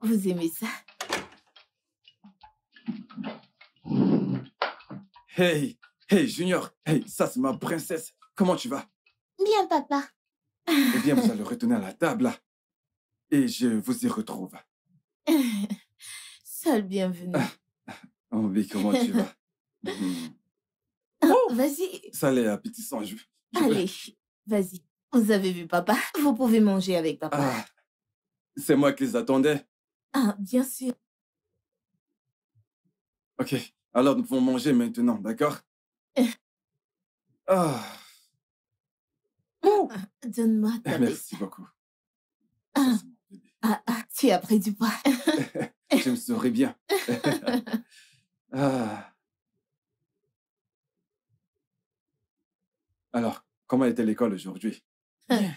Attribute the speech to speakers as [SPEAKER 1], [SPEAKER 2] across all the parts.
[SPEAKER 1] Vous aimez ça?
[SPEAKER 2] Hey, hey, Junior. Hey, ça, c'est ma princesse. Comment tu vas?
[SPEAKER 3] Bien, papa.
[SPEAKER 2] Eh bien, vous allez retourner à la table, là. Et je vous y retrouve.
[SPEAKER 1] Seul bienvenu.
[SPEAKER 2] Oh oui, comment tu vas?
[SPEAKER 1] Oh, vas-y.
[SPEAKER 2] Ça allait appétissant.
[SPEAKER 1] Allez, vas-y. Vous avez vu papa? Vous pouvez manger avec papa.
[SPEAKER 2] Ah, c'est moi qui les attendais.
[SPEAKER 1] Ah, bien sûr.
[SPEAKER 2] Ok, alors nous pouvons manger maintenant, d'accord? Ah.
[SPEAKER 1] Donne-moi ta
[SPEAKER 2] Merci beaucoup.
[SPEAKER 1] Tu as pris du poids.
[SPEAKER 2] Je me souris bien. Ah. Alors, comment était l'école aujourd'hui?
[SPEAKER 1] Bien.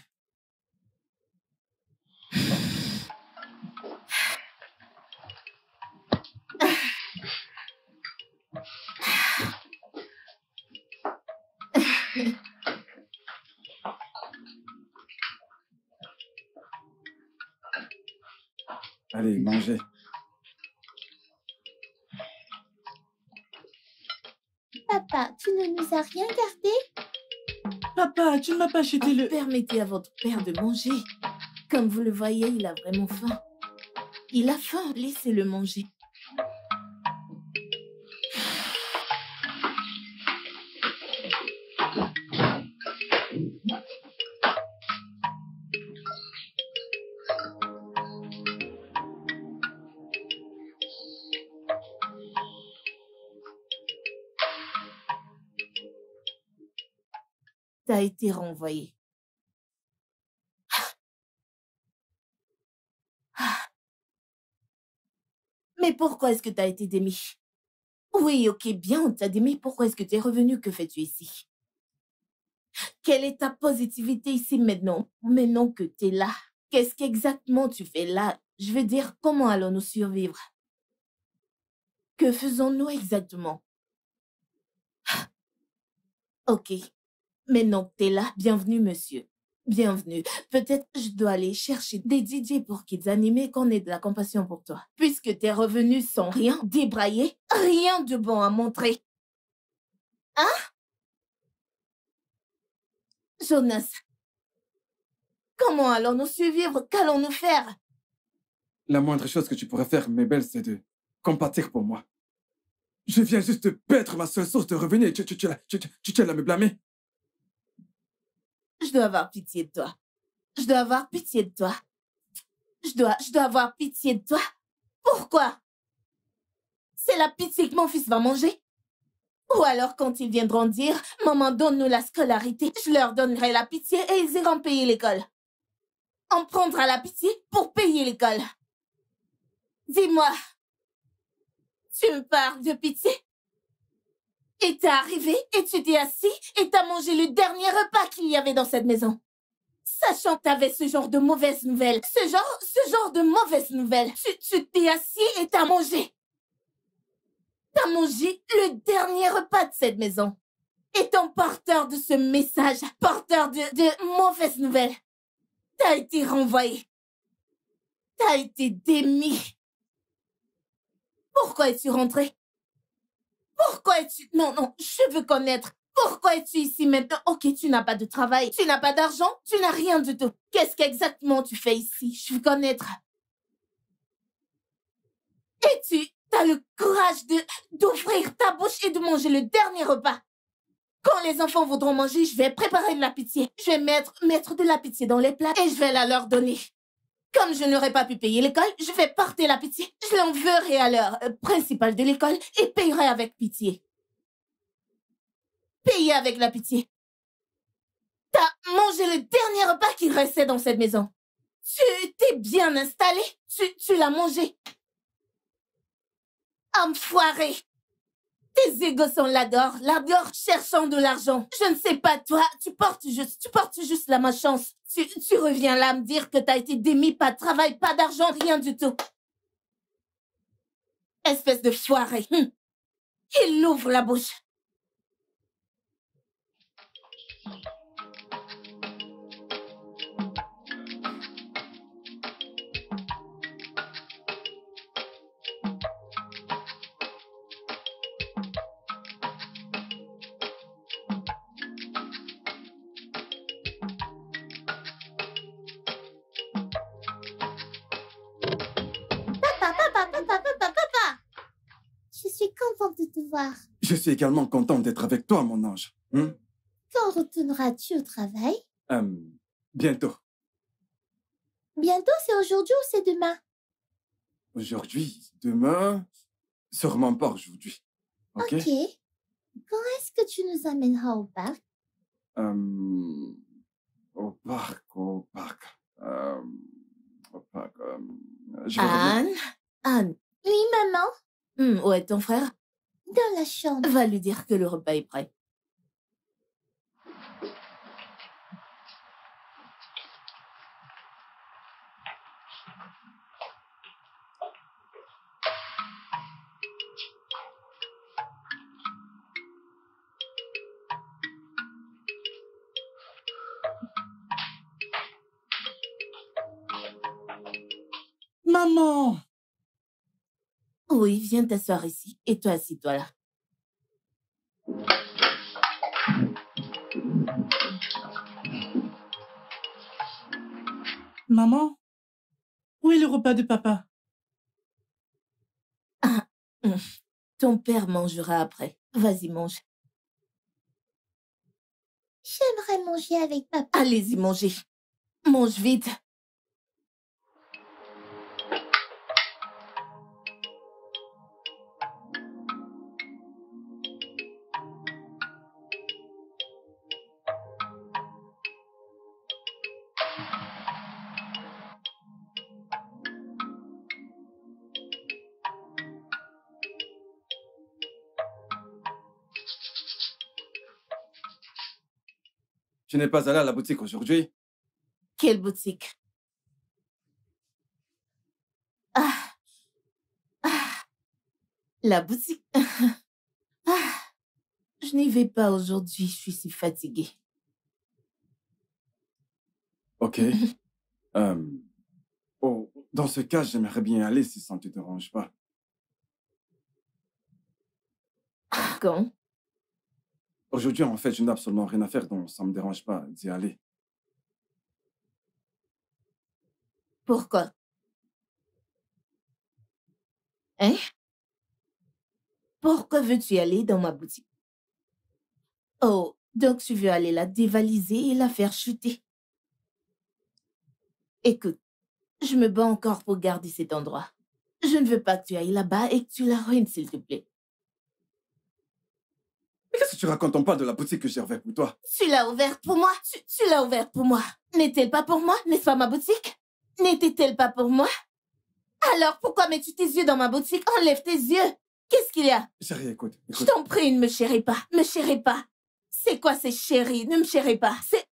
[SPEAKER 2] Allez, mangez.
[SPEAKER 3] Papa, tu ne nous as rien gardé?
[SPEAKER 4] Papa, tu ne m'as pas acheté le...
[SPEAKER 1] Permettez à votre père de manger. Comme vous le voyez, il a vraiment faim. Il a faim, laissez-le manger. T'as été renvoyé. Mais pourquoi est-ce que t'as été démis? Oui, ok, bien, on t'a démis. Pourquoi est-ce que t'es revenu? Que fais-tu ici? Quelle est ta positivité ici maintenant? Maintenant que t'es là, qu'est-ce qu'exactement tu fais là? Je veux dire, comment allons-nous survivre? Que faisons-nous exactement? Ok, maintenant que t'es là, bienvenue, monsieur. Bienvenue. Peut-être je dois aller chercher des DJ pour qu'ils animent qu'on ait de la compassion pour toi. Puisque t'es revenu sans rien, débraillé, rien de bon à montrer. Hein? Jonas, comment allons-nous survivre? Qu'allons-nous faire?
[SPEAKER 2] La moindre chose que tu pourrais faire, mes belles, c'est de compatir pour moi. Je viens juste de perdre ma seule source de revenus et tu es là à me blâmer.
[SPEAKER 1] Je dois avoir pitié de toi. Je dois avoir pitié de toi. Je dois avoir pitié de toi. Pourquoi? C'est la pitié que mon fils va manger? Ou alors quand ils viendront dire « Maman, donne-nous la scolarité », je leur donnerai la pitié et ils iront payer l'école. On prendra la pitié pour payer l'école. Dis-moi, tu me parles de pitié? Et t'es arrivé et tu t'es assis et t'as mangé le dernier repas qu'il y avait dans cette maison. Sachant que t'avais ce genre de mauvaises nouvelles. Ce genre de mauvaises nouvelles. Tu t'es assis et t'as mangé. T'as mangé le dernier repas de cette maison. Étant porteur de ce message, porteur de mauvaises nouvelles, t'as été renvoyé. T'as été démis. Pourquoi es-tu rentré? Pourquoi es-tu... Non, je veux connaître. Pourquoi es-tu ici maintenant? Ok, tu n'as pas de travail, tu n'as pas d'argent, tu n'as rien du tout. Qu'est-ce qu'exactement tu fais ici? Je veux connaître. Et tu as le courage d'ouvrir ta bouche et de manger le dernier repas. Quand les enfants voudront manger, je vais préparer de la pitié. Je vais mettre de la pitié dans les plats et je vais la leur donner. Comme je n'aurais pas pu payer l'école, je vais porter la pitié. Je l'enverrai à l'heure principale de l'école et payerai avec pitié. Payer avec la pitié. T'as mangé le dernier repas qu'il restait dans cette maison. Tu t'es bien installé. Tu l'as mangé. Enfoiré. Tes égaux l'adorent cherchant de l'argent. Je ne sais pas, toi, tu portes juste la malchance. Tu reviens là me dire que t'as été démis, pas de travail, pas d'argent, rien du tout. Espèce de foiré. Il ouvre la bouche.
[SPEAKER 3] revoir.
[SPEAKER 2] Je suis également content d'être avec toi, mon ange.
[SPEAKER 3] Quand retourneras-tu au travail?
[SPEAKER 2] Bientôt.
[SPEAKER 3] Bientôt, c'est aujourd'hui ou c'est demain?
[SPEAKER 2] Aujourd'hui, demain, sûrement pas aujourd'hui. Ok?
[SPEAKER 3] Ok. Quand est-ce que tu nous amèneras au parc?
[SPEAKER 2] Au parc, au parc. Au parc. Je vais revenir.
[SPEAKER 1] Anne,
[SPEAKER 3] Oui, maman?
[SPEAKER 1] où est ton frère?
[SPEAKER 3] Dans la chambre.
[SPEAKER 1] Va lui dire que le repas est prêt.
[SPEAKER 4] Maman!
[SPEAKER 1] Oui, viens t'asseoir ici. Et toi, assis-toi là.
[SPEAKER 4] Maman? Où est le repas de papa?
[SPEAKER 1] Ton père mangera après. Vas-y, mange.
[SPEAKER 3] J'aimerais manger avec papa.
[SPEAKER 1] Allez-y, mangez. Mange vite.
[SPEAKER 2] Tu n'es pas allé à la boutique aujourd'hui?
[SPEAKER 1] Quelle boutique? La boutique. Je n'y vais pas aujourd'hui, je suis si fatiguée.
[SPEAKER 2] Ok. Dans ce cas, j'aimerais bien aller si ça ne te dérange pas.
[SPEAKER 1] Quand?
[SPEAKER 2] Aujourd'hui, en fait, je n'ai absolument rien à faire, donc ça ne me dérange pas d'y aller.
[SPEAKER 1] Pourquoi? Hein? Pourquoi veux-tu aller dans ma boutique? Oh, donc tu veux aller la dévaliser et la faire chuter. Écoute, je me bats encore pour garder cet endroit. Je ne veux pas que tu ailles là-bas et que tu la ruines, s'il te plaît.
[SPEAKER 2] Mais qu'est-ce que tu racontes? On parle de la boutique que j'ai ouverte pour toi.
[SPEAKER 1] Tu l'as ouverte pour moi? Tu l'as ouverte pour moi. N'est-elle pas pour moi? N'est-ce pas ma boutique? N'était-elle pas pour moi? Alors pourquoi mets-tu tes yeux dans ma boutique? Enlève tes yeux. Qu'est-ce qu'il y a?
[SPEAKER 2] Chérie, écoute.
[SPEAKER 1] Je t'en prie, ne me chéris pas. Me chéris pas. C'est quoi ces chéris? Ne me chéris pas. C'est...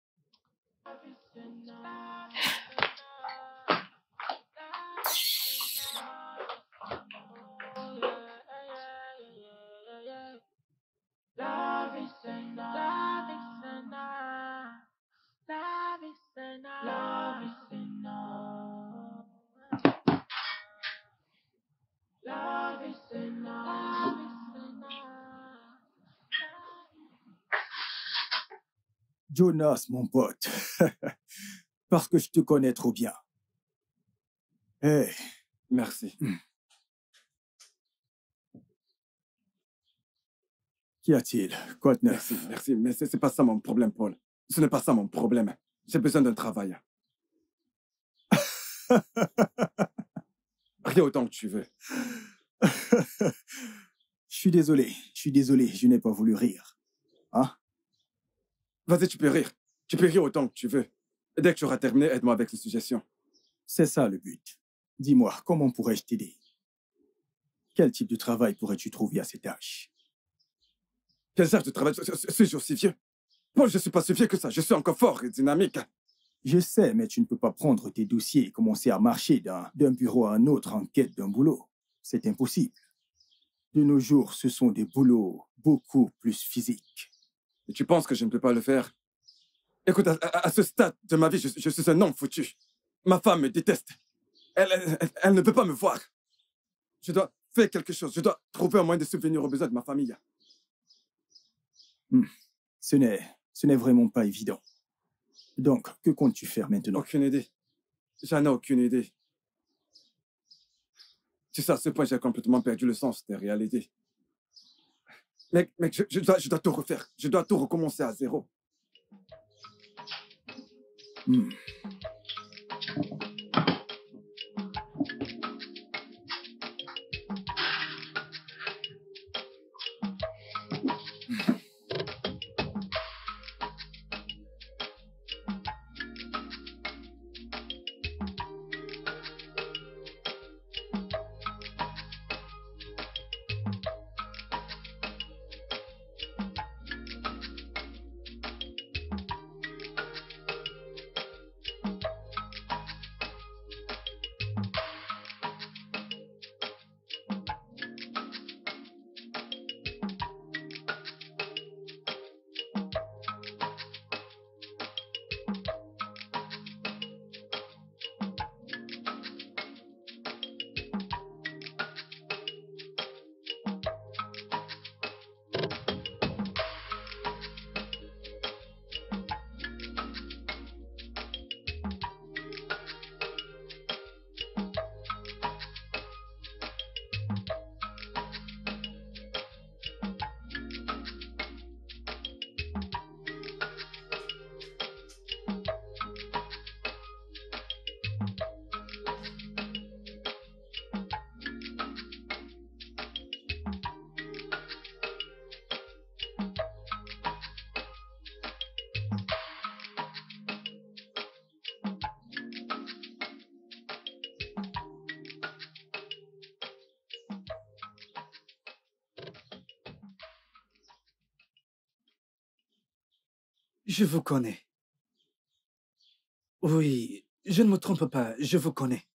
[SPEAKER 5] Jonas, mon pote, parce que je te connais trop bien. Hey.
[SPEAKER 2] Merci.
[SPEAKER 5] Qu'y a-t-il? Quoi de neuf?
[SPEAKER 2] Merci. Mais c'est pas ça mon problème, Paul. Ce n'est pas ça mon problème. J'ai besoin d'un travail. Rien autant que tu veux.
[SPEAKER 5] Je suis désolé, je n'ai pas voulu rire. Hein?
[SPEAKER 2] Vas-y, tu peux rire. Tu peux rire autant que tu veux. Et dès que tu auras terminé, aide-moi avec les suggestions.
[SPEAKER 5] C'est ça le but. Dis-moi, comment pourrais-je t'aider? Quel type de travail pourrais-tu trouver à cet âge?
[SPEAKER 2] Quel âge de travail? Suis-je aussi vieux? Paul, je ne suis pas si vieux que ça. Je suis encore fort et dynamique.
[SPEAKER 5] Je sais, mais tu ne peux pas prendre tes dossiers et commencer à marcher d'un bureau à un autre en quête d'un boulot. C'est impossible. De nos jours, ce sont des boulots beaucoup plus physiques.
[SPEAKER 2] Et tu penses que je ne peux pas le faire? Écoute, à ce stade de ma vie, je suis un homme foutu. Ma femme me déteste. Elle ne peut pas me voir. Je dois faire quelque chose. Je dois trouver un moyen de subvenir aux besoins de ma famille.
[SPEAKER 5] Ce n'est vraiment pas évident. Donc, que comptes-tu faire maintenant?
[SPEAKER 2] Aucune idée. J'en ai aucune idée. Tu sais, à ce point, j'ai complètement perdu le sens des réalités. Mec, je dois tout refaire. Je dois tout recommencer à zéro.
[SPEAKER 6] Je vous connais. Oui, je ne me trompe pas, je vous connais.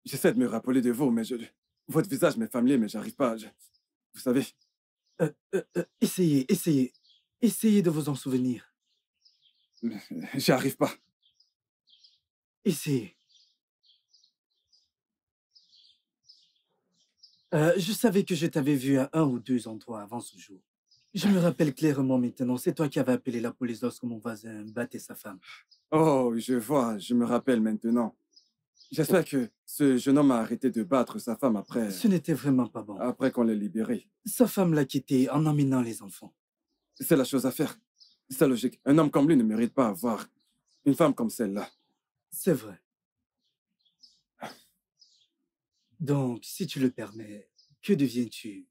[SPEAKER 2] J'essaie de me rappeler de vous, mais votre visage m'est familier, mais j'arrive pas. Vous savez.
[SPEAKER 6] Essayez de vous en souvenir.
[SPEAKER 2] J'y arrive pas.
[SPEAKER 6] Essayez. Je savais que je t'avais vu à 1 ou 2 endroits avant ce jour. Je me rappelle clairement maintenant, c'est toi qui avais appelé la police lorsque mon voisin battait sa femme.
[SPEAKER 2] Oh, je vois, je me rappelle maintenant. J'espère que ce jeune homme a arrêté de battre sa femme après...
[SPEAKER 6] Ce n'était vraiment pas bon.
[SPEAKER 2] Après qu'on l'ait libéré.
[SPEAKER 6] Sa femme l'a quitté en emmenant les enfants.
[SPEAKER 2] C'est la chose à faire. C'est logique. Un homme comme lui ne mérite pas avoir une femme comme celle-là.
[SPEAKER 6] C'est vrai. Donc, si tu le permets, que deviens-tu?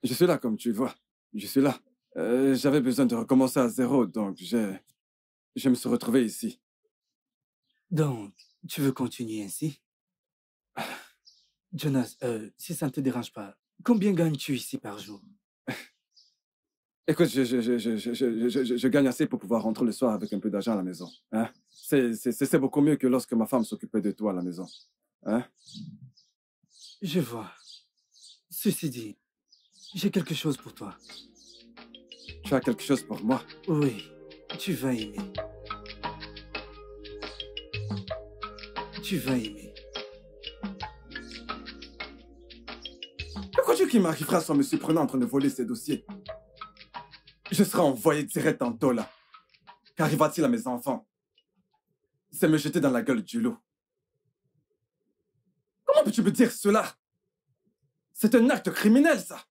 [SPEAKER 2] Je suis là, comme tu vois. Je suis là. J'avais besoin de recommencer à zéro, donc je me suis retrouvé ici.
[SPEAKER 6] Donc, tu veux continuer ainsi? Jonas, si ça ne te dérange pas, combien gagnes-tu ici par jour?
[SPEAKER 2] Écoute, je gagne assez pour pouvoir rentrer le soir avec un peu d'argent à la maison. Hein? C'est beaucoup mieux que lorsque ma femme s'occupait de toi à la maison. Hein?
[SPEAKER 6] Je vois. Ceci dit, j'ai quelque chose pour toi.
[SPEAKER 2] Tu as quelque chose pour moi?
[SPEAKER 6] Oui, tu vas aimer. Tu vas aimer.
[SPEAKER 2] Que crois-tu qu'il m'arrivera sans me surprenant en train de voler ces dossiers? Je serai envoyé direct en tôle. Qu'arrivera-t-il à mes enfants? C'est me jeter dans la gueule du loup. Comment peux-tu me dire cela? C'est un acte criminel, ça.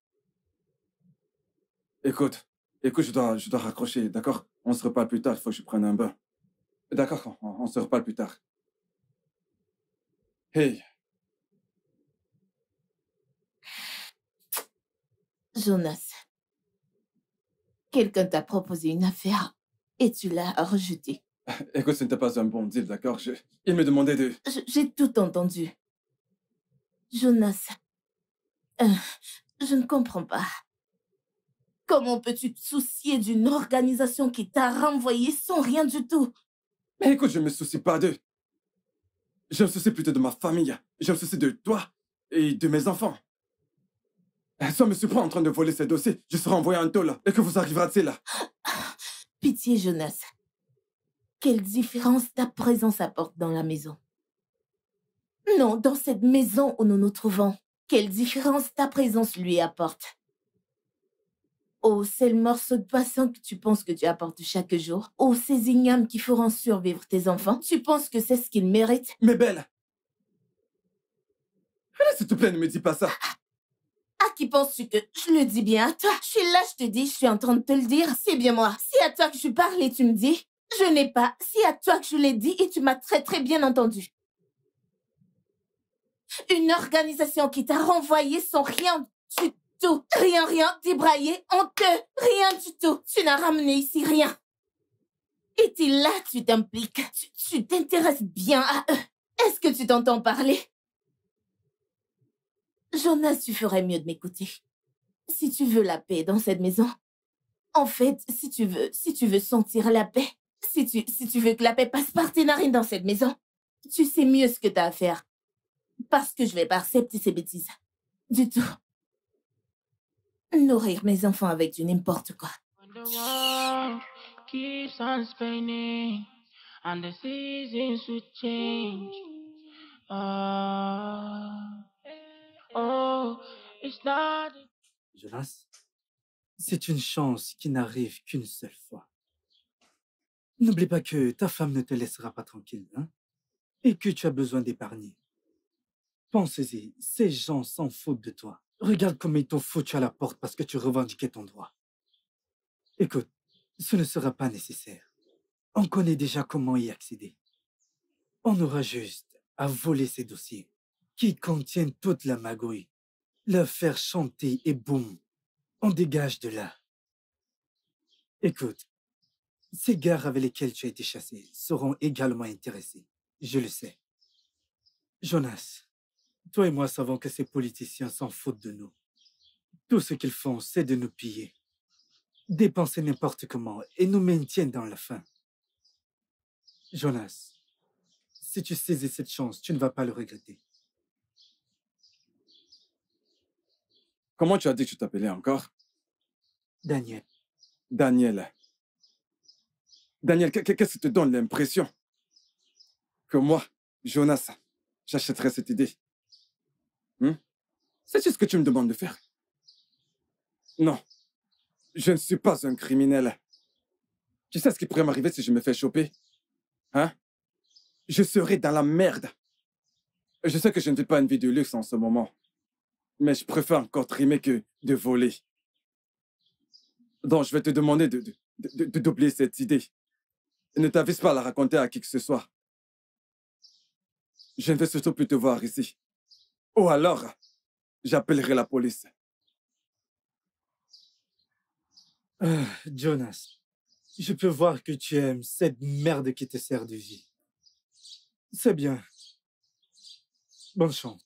[SPEAKER 2] Écoute, je dois raccrocher, d'accord? On se reparle plus tard, il faut que je prenne un bain. D'accord, on se reparle plus tard. Hey.
[SPEAKER 1] Jonas, quelqu'un t'a proposé une affaire et tu l'as rejetée.
[SPEAKER 2] Écoute, ce n'était pas un bon deal, d'accord? Il me demandait de...
[SPEAKER 1] J'ai tout entendu. Jonas, je ne comprends pas. Comment peux-tu te soucier d'une organisation qui t'a renvoyé sans rien du tout?
[SPEAKER 2] Mais écoute, je ne me soucie pas d'eux. Je me soucie plutôt de ma famille. Je me soucie de toi et de mes enfants. Si on me surprend en train de voler ces dossiers, je serai envoyé en tôle. Et que vous arrivera-t-il là?
[SPEAKER 1] Pitié, Jonas. Quelle différence ta présence apporte dans la maison? Non, dans cette maison où nous nous trouvons. Quelle différence ta présence lui apporte? Oh, c'est le morceau de poisson que tu penses que tu apportes chaque jour. Oh, ces ignames qui feront survivre tes enfants. Tu penses que c'est ce qu'ils méritent?
[SPEAKER 2] Mais belle! Allez, s'il te plaît, ne me dis pas ça.
[SPEAKER 1] qui penses-tu que je le dis bien à toi? Je suis là, je te dis, je suis en train de te le dire. C'est bien moi. Si à toi que je parle et tu me dis, je n'ai pas. Si à toi que je l'ai dit et tu m'as très très bien entendu. Une organisation qui t'a renvoyé sans rien du tout. Rien, débraillé, honteux, rien du tout. Tu n'as ramené ici rien. Et t'es là, tu t'impliques. Tu t'intéresses bien à eux. Est-ce que tu t'entends parler? Jonas, tu ferais mieux de m'écouter. Si tu veux la paix dans cette maison, en fait, si tu veux sentir la paix, si tu veux que la paix passe par tes narines dans cette maison, tu sais mieux ce que t'as à faire. Parce que je vais pas accepter ces bêtises. Du tout. Nourrir mes enfants avec du n'importe quoi.
[SPEAKER 7] Keeps on spinning and the seasons will change. Oh, it's not.
[SPEAKER 6] Jonas, c'est une chance qui n'arrive qu'une seule fois. N'oublie pas que ta femme ne te laissera pas tranquille, hein? Et que tu as besoin d'épargner. Pensez-y, ces gens s'en foutent de toi. Regarde comme ils t'ont foutu à la porte parce que tu revendiquais ton droit. Écoute, ce ne sera pas nécessaire. On connaît déjà comment y accéder. On aura juste à voler ces dossiers qui contiennent toute la magouille, leur faire chanter et boum, on dégage de là. Écoute, ces gars avec lesquels tu as été chassé seront également intéressés. Je le sais. Jonas, toi et moi savons que ces politiciens s'en foutent de nous. Tout ce qu'ils font, c'est de nous piller, dépenser n'importe comment et nous maintiennent dans la faim. Jonas, si tu saisis cette chance, tu ne vas pas le regretter.
[SPEAKER 2] Comment tu as dit que tu t'appelais encore?
[SPEAKER 6] Daniel.
[SPEAKER 2] Daniel. Daniel, qu'est-ce qui te donne l'impression que moi, Jonas, j'achèterais cette idée? C'est ce que tu me demandes de faire? Non, je ne suis pas un criminel. Tu sais ce qui pourrait m'arriver si je me fais choper? Hein? Je serais dans la merde. Je sais que je ne vis pas une vie de luxe en ce moment, mais je préfère encore trimer que de voler. Donc, je vais te demander d'oublier cette idée. Et ne t'avise pas à la raconter à qui que ce soit. Je ne vais surtout plus te voir ici. Ou alors, j'appellerai la police.
[SPEAKER 6] Jonas, je peux voir que tu aimes cette merde qui te sert de vie. C'est bien. Bonne chance.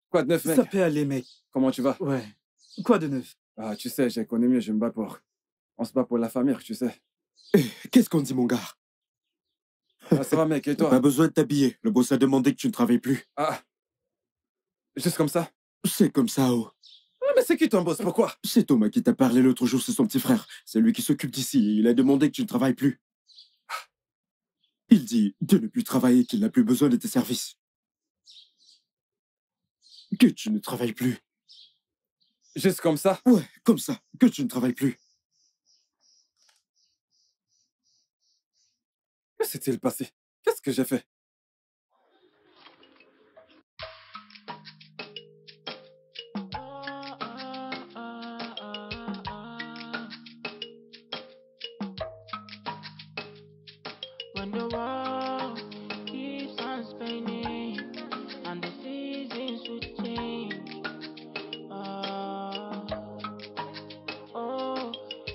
[SPEAKER 2] Quoi de neuf, mec?
[SPEAKER 6] Ça peut aller, mec.
[SPEAKER 2] Comment tu vas?
[SPEAKER 6] Ouais. Quoi de neuf?
[SPEAKER 2] Ah, tu sais, j'ai connu mieux, je me bats pour... On se bat pour la famille, tu sais.
[SPEAKER 8] Qu'est-ce qu'on dit, mon gars?
[SPEAKER 2] Ah, ça va, mec, et toi?
[SPEAKER 8] Pas besoin de t'habiller. Le boss a demandé que tu ne travailles plus.
[SPEAKER 2] Ah, juste comme ça?
[SPEAKER 8] C'est comme ça, oh.
[SPEAKER 2] Ah, mais c'est qui ton boss? Pourquoi?
[SPEAKER 8] C'est Thomas qui t'a parlé l'autre jour, c'est son petit frère. C'est lui qui s'occupe d'ici. Il a demandé que tu ne travailles plus. Il dit de ne plus travailler, qu'il n'a plus besoin de tes services. Que tu ne travailles plus.
[SPEAKER 2] Juste comme ça?
[SPEAKER 8] Ouais, comme ça. Que tu ne travailles plus.
[SPEAKER 2] Que s'est-il passé? Qu'est-ce que j'ai fait?
[SPEAKER 7] When the world keeps on spinning and the seasons will change. Oh,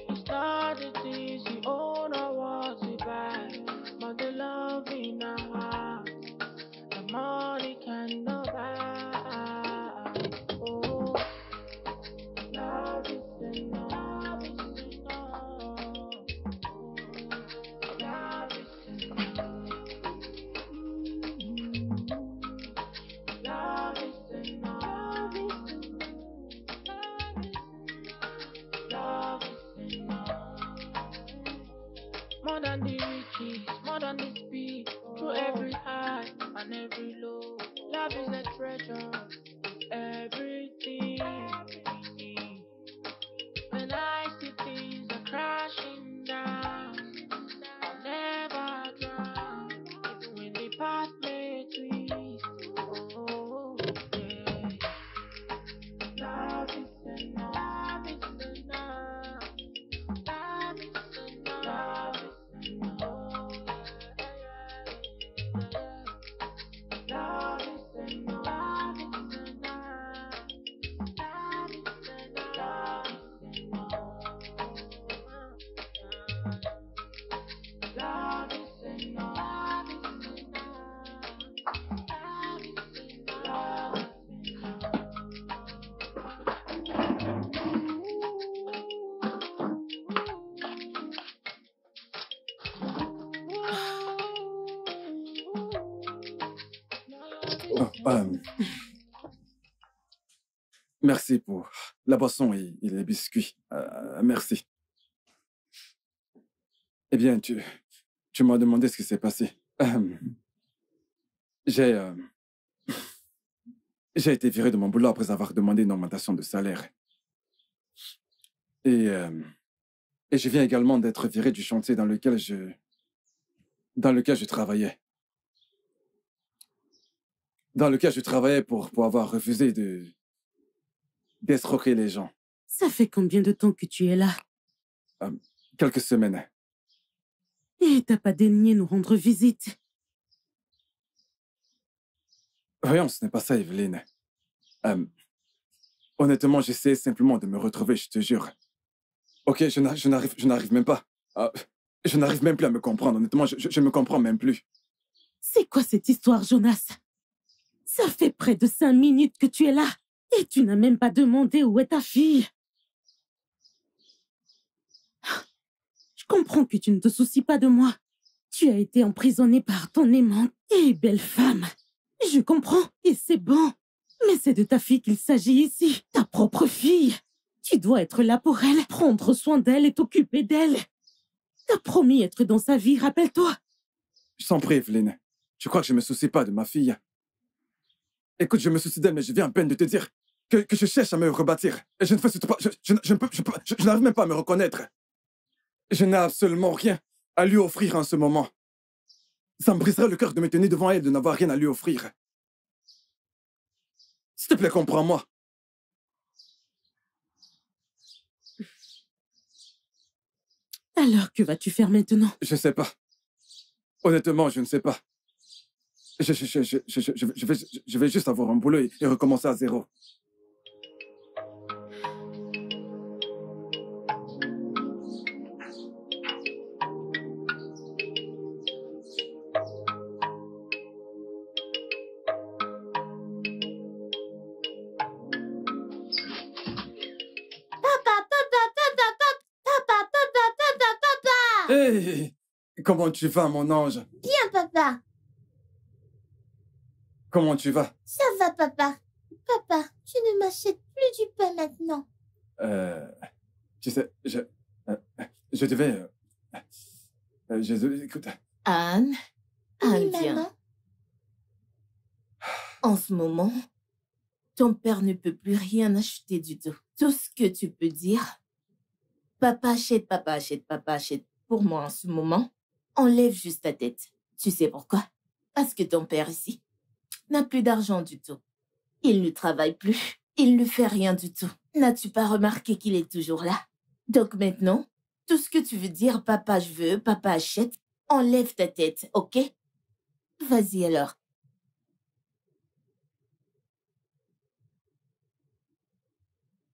[SPEAKER 7] it started easy, oh, no was it bad, but the love in our heart, the money cannot buy. Oh, love is enough. Love is Love is enough. Love is enough. More than the riches, more than the speed, through every high and every low. Love is a treasure. Everything. When I see things are crashing down, I'll never drown. Even when the path may twist. Oh, yeah. Love is enough. Love is enough. Love is enough. Love is enough. Love is enough. Love is enough. Love is enough. Love is enough. Love is enough. Love is enough. Love is
[SPEAKER 2] Oh, merci pour la boisson et les biscuits. Merci. Eh bien, tu m'as demandé ce qui s'est passé. J'ai été viré de mon boulot après avoir demandé une augmentation de salaire. Et je viens également d'être viré du chantier dans lequel je travaillais. Dans lequel je travaillais pour avoir refusé d'escroquer les gens.
[SPEAKER 9] Ça fait combien de temps que tu es là?
[SPEAKER 2] Quelques semaines.
[SPEAKER 9] Et t'as pas daigné nous rendre visite?
[SPEAKER 2] Voyons, ce n'est pas ça, Evelyne. Honnêtement, j'essaie simplement de me retrouver, je te jure. Ok, je n'arrive même pas. Je n'arrive même plus à me comprendre. Honnêtement, je me comprends même plus.
[SPEAKER 9] C'est quoi cette histoire, Jonas? Ça fait près de 5 minutes que tu es là. Et tu n'as même pas demandé où est ta fille. Je comprends que tu ne te soucies pas de moi. Tu as été emprisonné par ton aimante et belle femme. Je comprends, et c'est bon. Mais c'est de ta fille qu'il s'agit ici, ta propre fille. Tu dois être là pour elle, prendre soin d'elle et t'occuper d'elle. T'as promis être dans sa vie, rappelle-toi.
[SPEAKER 2] Je t'en prie, Evelyne. Tu crois que je ne me soucie pas de ma fille? Écoute, je me soucie d'elle, mais je viens à peine de te dire que je cherche à me rebâtir. Et je ne fais surtout pas... Je n'arrive même pas à me reconnaître. Je n'ai absolument rien à lui offrir en ce moment. Ça me briserait le cœur de me tenir devant elle, de n'avoir rien à lui offrir. S'il te plaît, comprends-moi.
[SPEAKER 9] Alors, que vas-tu faire maintenant?
[SPEAKER 2] Je sais pas. Honnêtement, je ne sais pas. Je vais juste avoir un boulot et recommencer à zéro. Hey, comment tu vas, mon ange?
[SPEAKER 3] Bien, papa.
[SPEAKER 2] Comment tu vas?
[SPEAKER 3] Ça va, papa. Papa, tu ne m'achètes plus du pain maintenant.
[SPEAKER 2] Tu sais, je devais... écoute...
[SPEAKER 1] Anne,
[SPEAKER 3] Oui,
[SPEAKER 1] viens.
[SPEAKER 3] maman.
[SPEAKER 1] En ce moment, ton père ne peut plus rien acheter du tout. Tout ce que tu peux dire, papa achète, papa achète, papa achète. Pour moi, en ce moment, enlève juste ta tête. Tu sais pourquoi? Parce que ton père ici n'a plus d'argent du tout. Il ne travaille plus. Il ne fait rien du tout. N'as-tu pas remarqué qu'il est toujours là? Donc maintenant, tout ce que tu veux dire, papa je veux, papa achète, enlève ta tête, ok? Vas-y alors.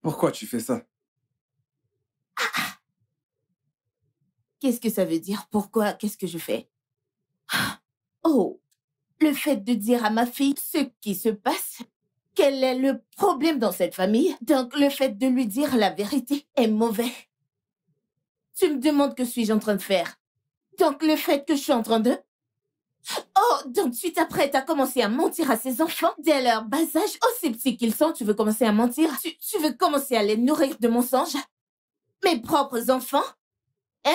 [SPEAKER 2] Pourquoi tu fais ça?
[SPEAKER 1] Qu'est-ce que ça veut dire? Pourquoi? Qu'est-ce que je fais? Oh, le fait de dire à ma fille ce qui se passe, quel est le problème dans cette famille, donc le fait de lui dire la vérité est mauvais. Tu me demandes que suis-je en train de faire? Donc le fait que je suis en train de... Oh, donc suite après, t'as commencé à mentir à ces enfants dès leur bas âge, aussi petits qu'ils sont, tu veux commencer à mentir? Tu veux commencer à les nourrir de mensonges? Mes propres enfants? Hein?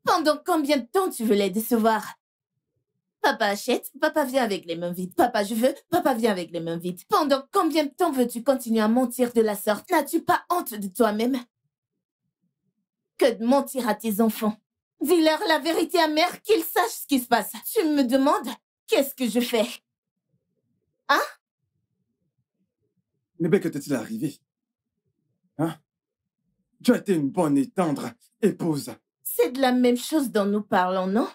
[SPEAKER 1] Pendant combien de temps tu veux les décevoir? Papa achète, papa vient avec les mains vides. Papa je veux, papa vient avec les mains vides. Pendant combien de temps veux-tu continuer à mentir de la sorte? N'as-tu pas honte de toi-même? Que de mentir à tes enfants. Dis-leur la vérité amère, qu'ils sachent ce qui se passe. Tu me demandes, qu'est-ce que je fais? Hein?
[SPEAKER 2] Mais que t'est-il arrivé? Hein? Tu as été une bonne et tendre épouse.
[SPEAKER 1] C'est de la même chose dont nous parlons, non?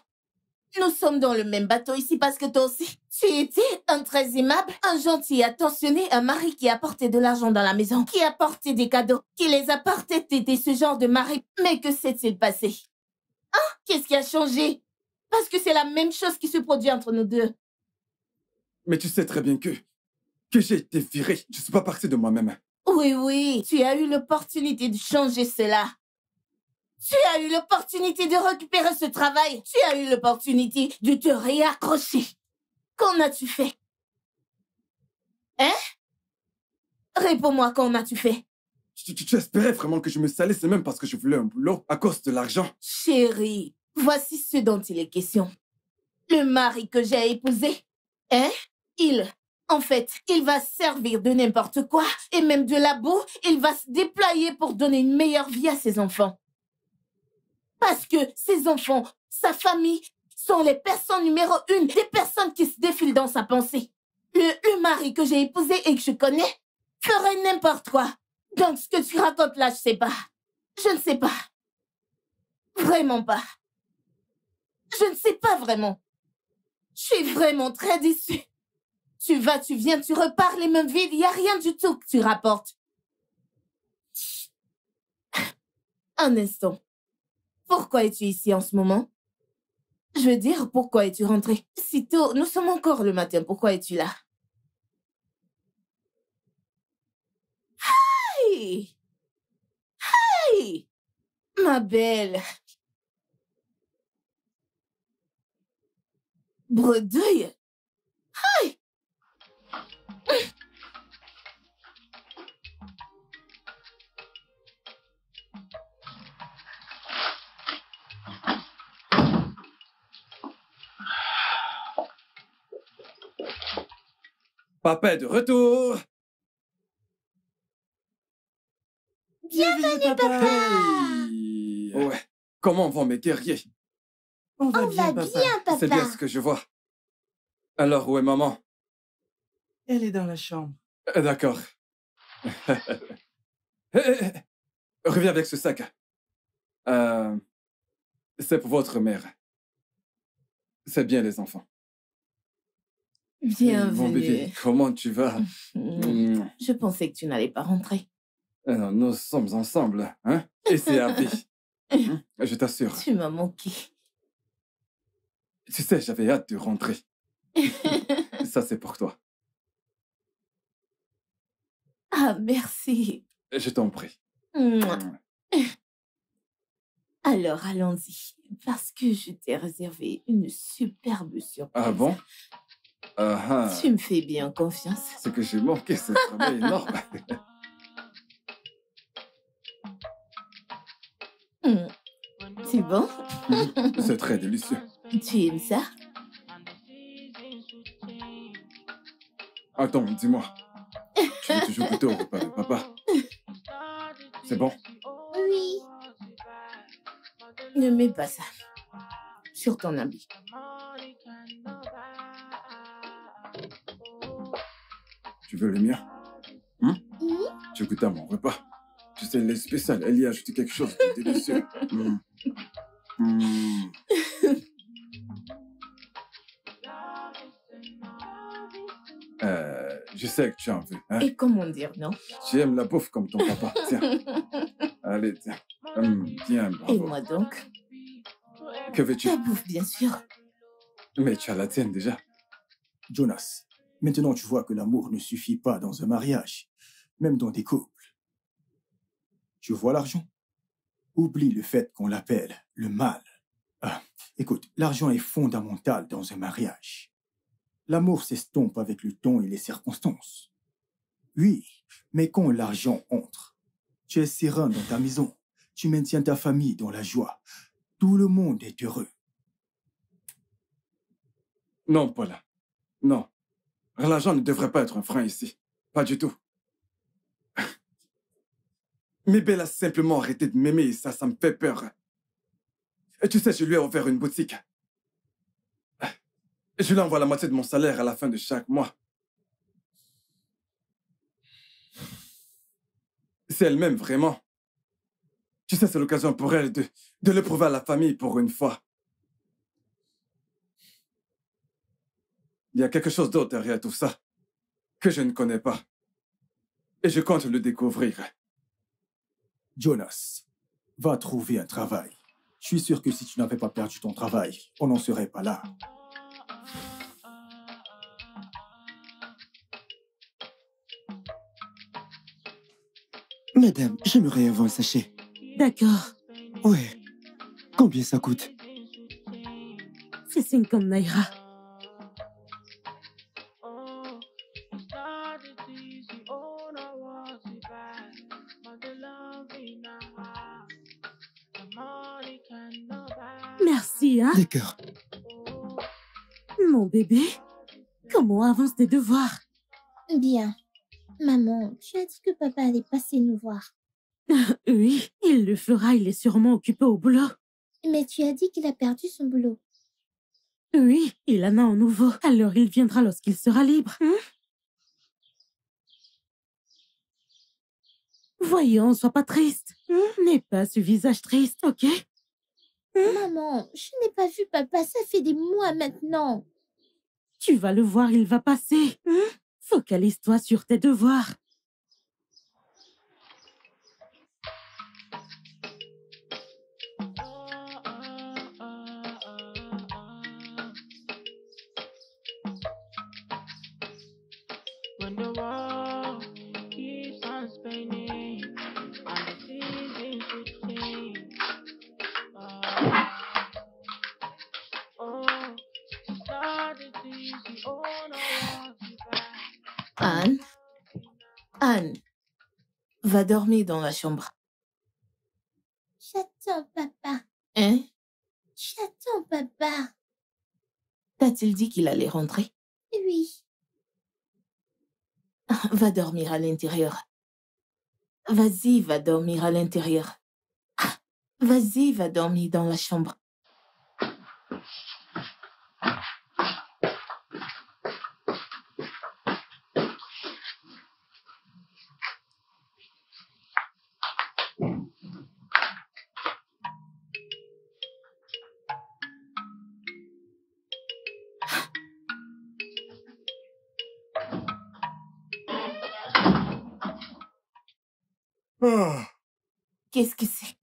[SPEAKER 1] Nous sommes dans le même bateau ici parce que toi aussi, tu étais un très aimable, un gentil, attentionné, un mari qui apportait de l'argent dans la maison, qui apportait des cadeaux, qui les apportait. T'étais ce genre de mari. Mais que s'est-il passé? Hein? Qu'est-ce qui a changé? Parce que c'est la même chose qui se produit entre nous deux.
[SPEAKER 2] Mais tu sais très bien que j'ai été viré. Je ne suis pas parti de moi-même.
[SPEAKER 1] Oui, tu as eu l'opportunité de changer cela. Tu as eu l'opportunité de récupérer ce travail. Tu as eu l'opportunité de te réaccrocher. Qu'en as-tu fait? Hein? Réponds-moi, qu'en as-tu fait?
[SPEAKER 2] Tu espérais vraiment que je me salisse même parce que je voulais un boulot à cause de l'argent?
[SPEAKER 1] Chérie, voici ce dont il est question. Le mari que j'ai épousé, hein? En fait, il va servir de n'importe quoi et même de la boue. Il va se déployer pour donner une meilleure vie à ses enfants. Parce que ses enfants, sa famille, sont les personnes numéro 1, des personnes qui se défilent dans sa pensée. Le mari que j'ai épousé et que je connais ferait n'importe quoi. Donc ce que tu racontes là, je sais pas. Je ne sais pas. Vraiment pas. Je ne sais pas vraiment. Je suis vraiment très déçue. Tu vas, tu viens, tu repars les mains vides, il n'y a rien du tout que tu rapportes. Un instant. Pourquoi es-tu ici en ce moment? Je veux dire, pourquoi es-tu rentré? Si tôt, nous sommes encore le matin, pourquoi es-tu là? Hey! Hey! Ma belle! Bredouille! Hey!
[SPEAKER 2] Papa est de retour.
[SPEAKER 3] Bienvenue, papa.
[SPEAKER 2] Hey. Ouais. Comment vont mes guerriers?
[SPEAKER 4] On va
[SPEAKER 3] On va
[SPEAKER 4] bien, papa.
[SPEAKER 3] bien, papa.
[SPEAKER 2] C'est bien ce que je vois. Alors, où est maman?
[SPEAKER 4] Elle est dans la chambre.
[SPEAKER 2] D'accord. Reviens avec ce sac. C'est pour votre mère. C'est bien, les enfants.
[SPEAKER 1] Bienvenue.
[SPEAKER 2] Mon bébé, comment tu vas?
[SPEAKER 1] Je pensais que tu n'allais pas rentrer.
[SPEAKER 2] Non, nous sommes ensemble, hein? Et c'est à vie. Je t'assure.
[SPEAKER 1] Tu m'as manqué.
[SPEAKER 2] Tu sais, j'avais hâte de rentrer. Ça, c'est pour toi.
[SPEAKER 1] Ah, merci.
[SPEAKER 2] Je t'en prie.
[SPEAKER 1] Mouah. Alors, allons-y. Parce que je t'ai réservé une superbe surprise.
[SPEAKER 2] Ah bon?
[SPEAKER 1] Tu me fais bien confiance.
[SPEAKER 2] Ce que j'ai manqué, c'est un travail énorme.
[SPEAKER 1] C'est bon?
[SPEAKER 2] C'est très délicieux.
[SPEAKER 1] Tu aimes ça?
[SPEAKER 2] Attends, dis-moi. Tu veux toujours goûter au repas de papa? C'est bon?
[SPEAKER 3] Oui.
[SPEAKER 1] Ne mets pas ça sur ton habit.
[SPEAKER 2] Tu veux le mien? Tu goûtes à mon repas. Tu sais, les spéciales, elle y a ajouté quelque chose de délicieux. Je sais que tu en veux, hein?
[SPEAKER 1] Et comment dire non?
[SPEAKER 2] Tu aimes la bouffe comme ton papa. Tiens. Allez, tiens. Bien, bravo.
[SPEAKER 1] Et moi donc?
[SPEAKER 2] Que veux-tu?
[SPEAKER 1] La bouffe, bien sûr.
[SPEAKER 2] Mais tu as la tienne déjà.
[SPEAKER 5] Jonas, maintenant tu vois que l'amour ne suffit pas dans un mariage, même dans des couples. Tu vois l'argent? Oublie le fait qu'on l'appelle le mal. Écoute, l'argent est fondamental dans un mariage. L'amour s'estompe avec le temps et les circonstances. Oui, mais quand l'argent entre, tu es serein dans ta maison, tu maintiens ta famille dans la joie. Tout le monde est heureux.
[SPEAKER 2] Non, Paula. Non. L'argent ne devrait pas être un frein ici. Pas du tout. Mais Belle a simplement arrêté de m'aimer et ça me fait peur. Et tu sais, je lui ai offert une boutique. Je lui envoie la moitié de mon salaire à la fin de chaque mois. C'est elle-même, vraiment. Tu sais, c'est l'occasion pour elle de le prouver à la famille pour une fois. Il y a quelque chose d'autre derrière tout ça que je ne connais pas. Et je compte le découvrir.
[SPEAKER 5] Jonas, va trouver un travail. Je suis sûr que si tu n'avais pas perdu ton travail, on n'en serait pas là.
[SPEAKER 8] Madame, j'aimerais avoir un sachet.
[SPEAKER 9] D'accord.
[SPEAKER 8] Ouais. Combien ça coûte?
[SPEAKER 9] C'est 50 naira. Merci, hein?
[SPEAKER 8] D'accord.
[SPEAKER 9] Mon bébé, comment avancent tes devoirs?
[SPEAKER 3] Bien. Maman, tu as dit que papa allait passer nous voir.
[SPEAKER 9] Oui, il le fera, il est sûrement occupé au boulot.
[SPEAKER 3] Mais tu as dit qu'il a perdu son boulot.
[SPEAKER 9] Oui, il en a un nouveau. Alors il viendra lorsqu'il sera libre. Voyons, sois pas triste. N'aie pas ce visage triste, ok?
[SPEAKER 3] Maman, je n'ai pas vu papa, ça fait des mois maintenant.
[SPEAKER 9] Tu vas le voir, il va passer. Focalise-toi sur tes devoirs.
[SPEAKER 7] When the world keeps on spinning and the seasons will change. It's not as easy. Oh, no, I want you back.
[SPEAKER 1] Anne, va dormir dans la chambre.
[SPEAKER 3] J'attends papa.
[SPEAKER 1] Hein?
[SPEAKER 3] J'attends papa.
[SPEAKER 1] T'a-t-il dit qu'il allait rentrer?
[SPEAKER 3] Oui.
[SPEAKER 1] Va dormir à l'intérieur. Vas-y, va dormir à l'intérieur. Vas-y, va dormir dans la chambre. Qu'est-ce que c'est?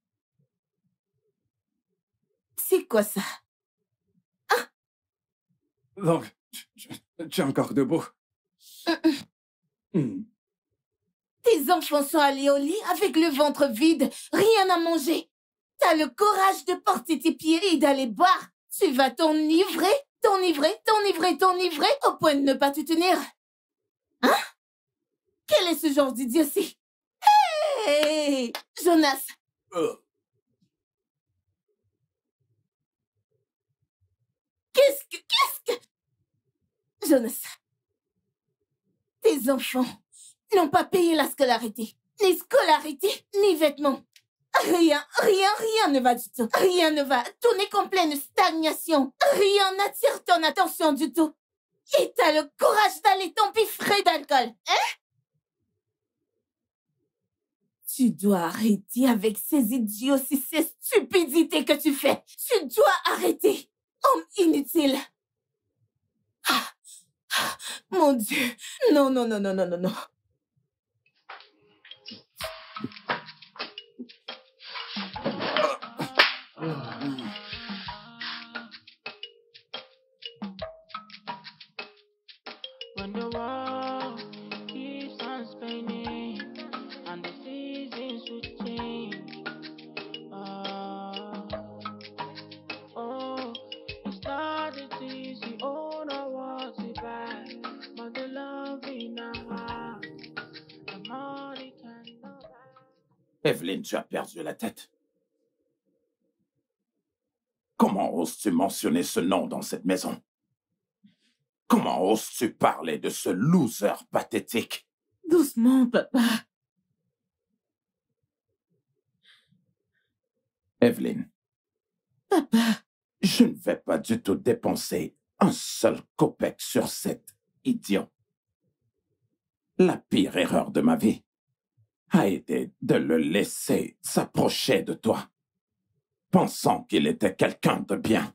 [SPEAKER 1] C'est quoi ça?
[SPEAKER 2] Donc, tu es encore debout.
[SPEAKER 1] Tes enfants sont allés au lit avec le ventre vide, rien à manger. T'as le courage de porter tes pieds et d'aller boire. Tu vas t'enivrer au point de ne pas te tenir. Hein? Quel est ce genre d'idiotie? Hey, Jonas! Qu'est-ce que... Jonas, tes enfants n'ont pas payé la scolarité, ni vêtements. Rien ne va du tout. Rien ne va. Tout n'est qu'en pleine stagnation. Rien n'attire ton attention du tout. Et t'as le courage d'aller t'empiffrer d'alcool, hein? Tu dois arrêter avec ces idioties, ces stupidités que tu fais. Tu dois arrêter. Homme inutile. Mon Dieu. Non.
[SPEAKER 7] When the world keeps on spinning and the seasons will change. It's not as easy. Oh, no, what's it back? But the love in our heart, the money cannot buy.
[SPEAKER 10] Evelyn, tu as perdu la tête. Comment oses-tu mentionner ce nom dans cette maison? Comment oses-tu parler de ce loser pathétique?
[SPEAKER 9] Doucement, papa.
[SPEAKER 10] Evelyn,
[SPEAKER 9] Papa.
[SPEAKER 10] je ne vais pas du tout dépenser un seul copec sur cet idiot. La pire erreur de ma vie a été de le laisser s'approcher de toi, pensant qu'il était quelqu'un de bien.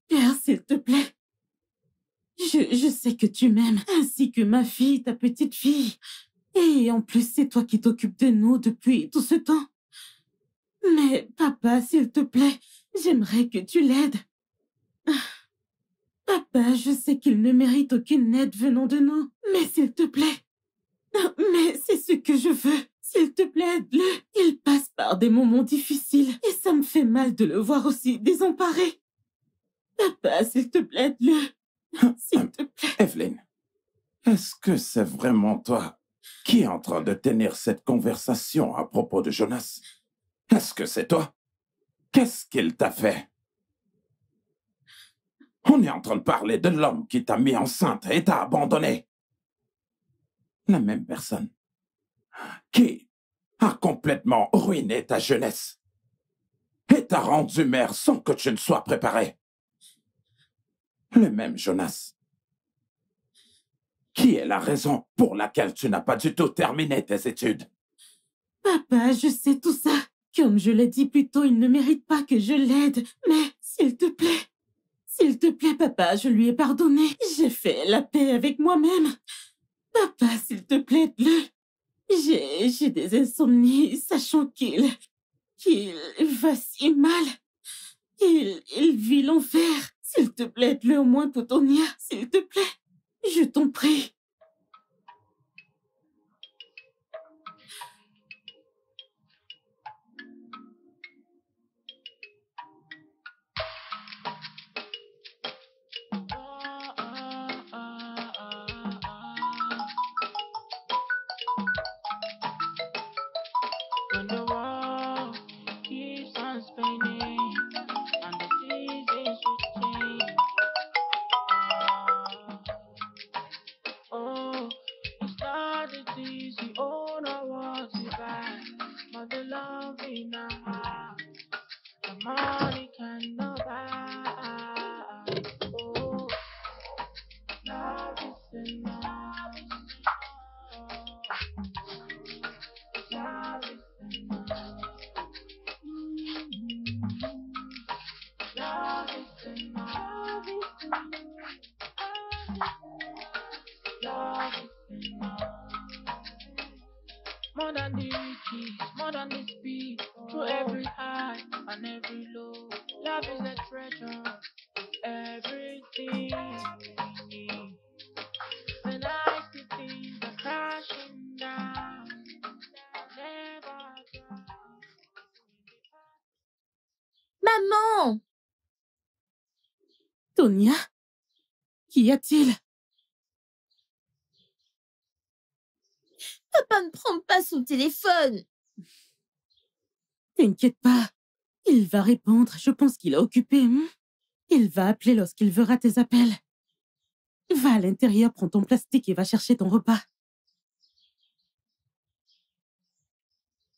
[SPEAKER 9] Père, s'il te plaît. Je sais que tu m'aimes, ainsi que ma fille, ta petite fille. Et en plus, c'est toi qui t'occupes de nous depuis tout ce temps. Mais papa, s'il te plaît, j'aimerais que tu l'aides. Papa, je sais qu'il ne mérite aucune aide venant de nous, mais s'il te plaît. Mais c'est ce que je veux. S'il te plaît, aide-le. Il passe par des moments difficiles et ça me fait mal de le voir aussi désemparé. Papa, s'il te plaît, aide-le. S'il te plaît.
[SPEAKER 10] Evelyn, est-ce que c'est vraiment toi qui est en train de tenir cette conversation à propos de Jonas? Est-ce que c'est toi? Qu'est-ce qu'il t'a fait? On est en train de parler de l'homme qui t'a mis enceinte et t'a abandonné. La même personne qui a complètement ruiné ta jeunesse et t'a rendu mère sans que tu ne sois préparé. Le même Jonas qui est la raison pour laquelle tu n'as pas du tout terminé tes études.
[SPEAKER 9] Papa, je sais tout ça. Comme je l'ai dit plus tôt, il ne mérite pas que je l'aide. Mais s'il te plaît, papa, je lui ai pardonné. J'ai fait la paix avec moi-même. Papa, s'il te plaît, aide-le. J'ai des insomnies, sachant qu'il va si mal. Il vit l'enfer. S'il te plaît, aide-le au moins pour Tonia. S'il te plaît, je t'en prie.
[SPEAKER 7] When the world keeps on spinning and the seasons will change. Oh, it's not as easy. Oh, no, what's it bad? But the love in our heart, the money cannot buy. Oh, love is enough. Love is enough. Love is enough. Love is enough. More than the riches, more than the speed, through every high and every low. Love is a treasure, everything we need. When I see things are crashing down, I'll never drown.
[SPEAKER 1] Maman!
[SPEAKER 9] Tonia? Qu'y a-t-il?
[SPEAKER 1] Papa ne prend pas son téléphone.
[SPEAKER 9] T'inquiète pas. Il va répondre. Je pense qu'il est occupé. Il va appeler lorsqu'il verra tes appels. Va à l'intérieur, prends ton plastique et va chercher ton repas.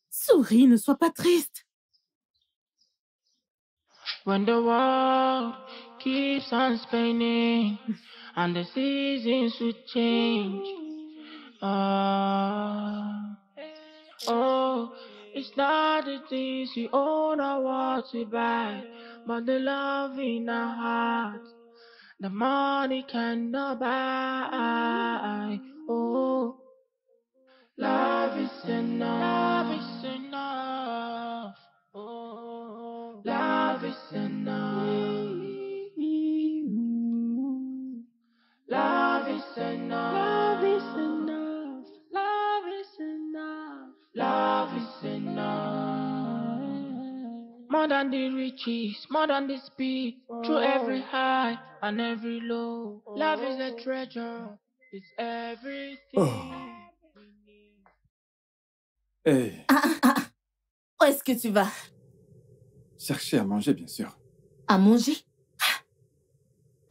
[SPEAKER 9] Souris, ne sois pas triste.
[SPEAKER 7] When the world keeps on spinning and the seasons will change. Oh, it's not the things we own or what we buy, but the love in our hearts, the money cannot buy. Oh, love is enough. Love is enough. Oh, love is enough. Love is enough. Love is enough. Love is enough. Love is enough. More than the riches, more than the speed, through every high and every low. Love is a treasure. It's everything.
[SPEAKER 2] Hey,
[SPEAKER 1] Où est-ce que tu vas?
[SPEAKER 2] chercher à manger, bien sûr.
[SPEAKER 1] À manger?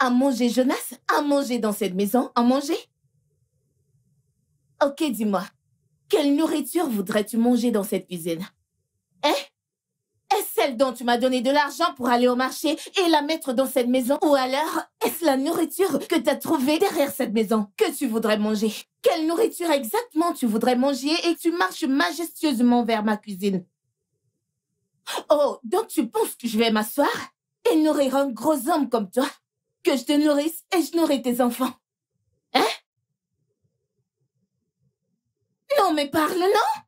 [SPEAKER 1] À manger, Jonas? À manger dans cette maison? À manger? Ok, dis-moi. Quelle nourriture voudrais-tu manger dans cette cuisine? Hein? Est-ce celle dont tu m'as donné de l'argent pour aller au marché et la mettre dans cette maison? Ou alors, est-ce la nourriture que tu as trouvée derrière cette maison que tu voudrais manger? Quelle nourriture exactement tu voudrais manger et que tu marches majestueusement vers ma cuisine? Oh, donc tu penses que je vais m'asseoir et nourrir un gros homme comme toi? Que je te nourrisse et je nourris tes enfants? Hein? Non, mais parle, non?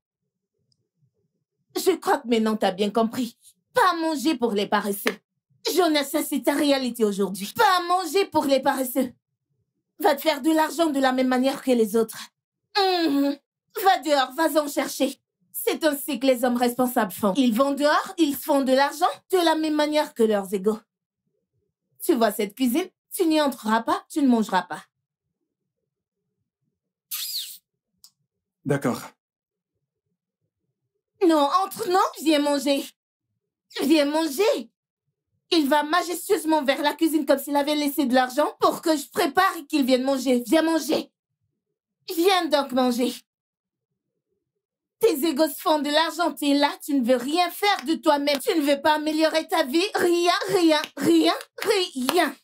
[SPEAKER 1] Je crois que maintenant t'as bien compris. Pas à manger pour les paresseux. Jonas, ça c'est ta réalité aujourd'hui. Pas à manger pour les paresseux. Va te faire de l'argent de la même manière que les autres. Va dehors, vas-en chercher. C'est ainsi que les hommes responsables font. Ils vont dehors, ils se font de l'argent de la même manière que leurs égaux. Tu vois cette cuisine, tu n'y entreras pas, tu ne mangeras pas.
[SPEAKER 2] D'accord.
[SPEAKER 1] Non, entre, non, viens manger. Viens manger. Il va majestueusement vers la cuisine comme s'il avait laissé de l'argent pour que je prépare et qu'il vienne manger. Viens manger. Viens donc manger. Tes égos se font de l'argent, tu es là, tu ne veux rien faire de toi-même. Tu ne veux pas améliorer ta vie, rien, rien, rien, rien.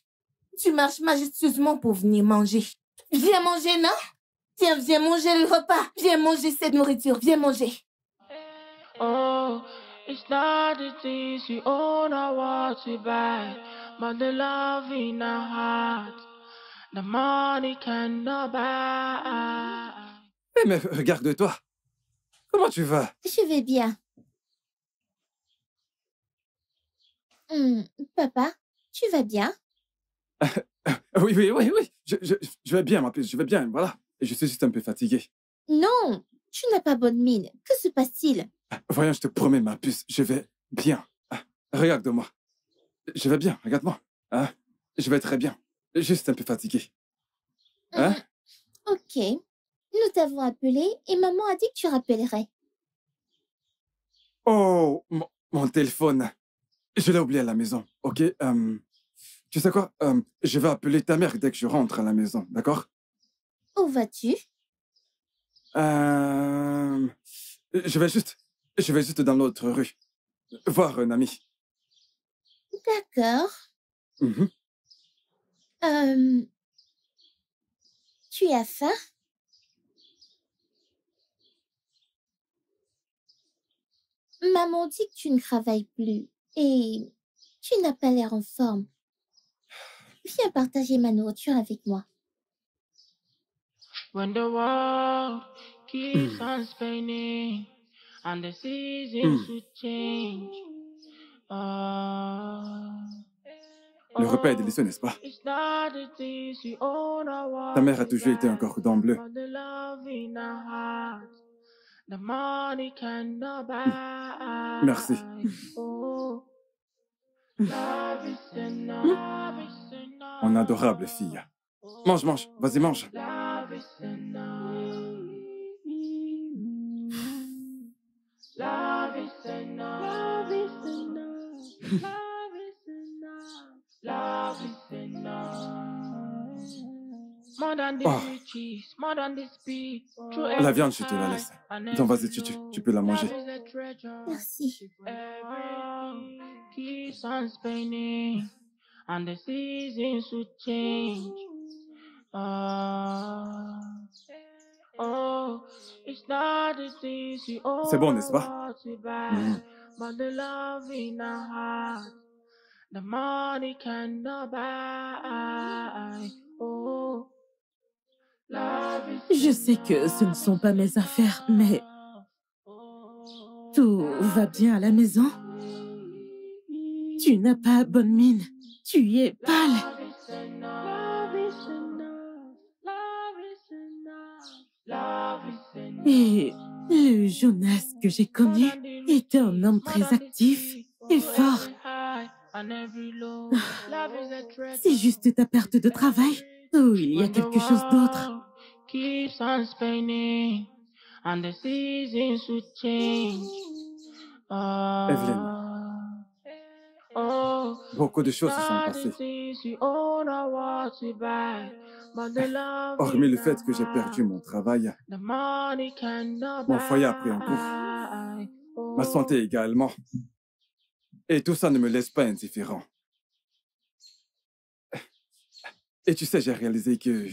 [SPEAKER 1] Tu marches majestueusement pour venir manger. Viens manger, non? Tiens, viens manger le repas. Viens manger cette nourriture, viens manger.
[SPEAKER 7] Oh, it's not the things you own or what you buy, but the love in our heart, the money cannot buy.
[SPEAKER 2] Eh, mais regarde-toi. Comment tu vas?
[SPEAKER 3] Je vais bien. Papa, tu vas bien?
[SPEAKER 2] Oui, oui, oui, oui. Je vais bien, ma puce, je vais bien, voilà. Et je suis juste un peu fatigué.
[SPEAKER 3] Non, tu n'as pas bonne mine. Que se passe-t-il?
[SPEAKER 2] Voyons, je te promets, ma puce, je vais bien. Regarde-moi. Je vais bien, regarde-moi. Je vais très bien. Juste un peu fatigué. Hein?
[SPEAKER 3] Ok. Nous t'avons appelé et maman a dit que tu rappellerais.
[SPEAKER 2] Oh, mon téléphone. Je l'ai oublié à la maison, ok? Tu sais quoi? Je vais appeler ta mère dès que je rentre à la maison, d'accord?
[SPEAKER 3] Où vas-tu?
[SPEAKER 2] Je vais juste dans l'autre rue. Voir un ami.
[SPEAKER 3] D'accord.
[SPEAKER 2] Mhm.
[SPEAKER 3] Tu as faim? Maman dit que tu ne travailles plus et tu n'as pas l'air en forme. Viens partager ma nourriture avec moi.
[SPEAKER 7] When the world keeps on spinning and the seasons will change.
[SPEAKER 2] Le repas est délicieux, n'est-ce pas? Ta mère a toujours été un cordon bleu. Merci. Mon adorable fille. Mange, mange. Vas-y, mange. La viande, je te la laisse. Donc, vas-y, tu peux la manger.
[SPEAKER 3] Merci.
[SPEAKER 7] Keeps on spinning and the seasons will change. It's not the things you own.
[SPEAKER 2] C'est bon, n'est-ce pas?
[SPEAKER 7] But the love in our heart, the money cannot buy. Oh,
[SPEAKER 9] Je sais que ce ne sont pas mes affaires, mais tout va bien à la maison? Tu n'as pas bonne mine. Tu es pâle. Et le Jonas que j'ai connu était un homme très actif et fort. C'est juste ta perte de travail ou il y a quelque chose d'autre?
[SPEAKER 7] Keeps on spinning and the seasons will change.
[SPEAKER 2] Evelyne.
[SPEAKER 7] Oh,
[SPEAKER 2] Beaucoup de choses se sont
[SPEAKER 7] not the
[SPEAKER 2] passées.
[SPEAKER 7] things we own or what we buy, but the love
[SPEAKER 2] Hormis le
[SPEAKER 7] in
[SPEAKER 2] fait
[SPEAKER 7] our
[SPEAKER 2] que j'ai perdu
[SPEAKER 7] heart.
[SPEAKER 2] mon travail,
[SPEAKER 7] The money cannot
[SPEAKER 2] mon foyer a pris un coup,
[SPEAKER 7] buy.
[SPEAKER 2] ma
[SPEAKER 7] Oh,
[SPEAKER 2] santé également. Et tout ça ne me laisse pas indifférent. Et tu sais, j'ai réalisé que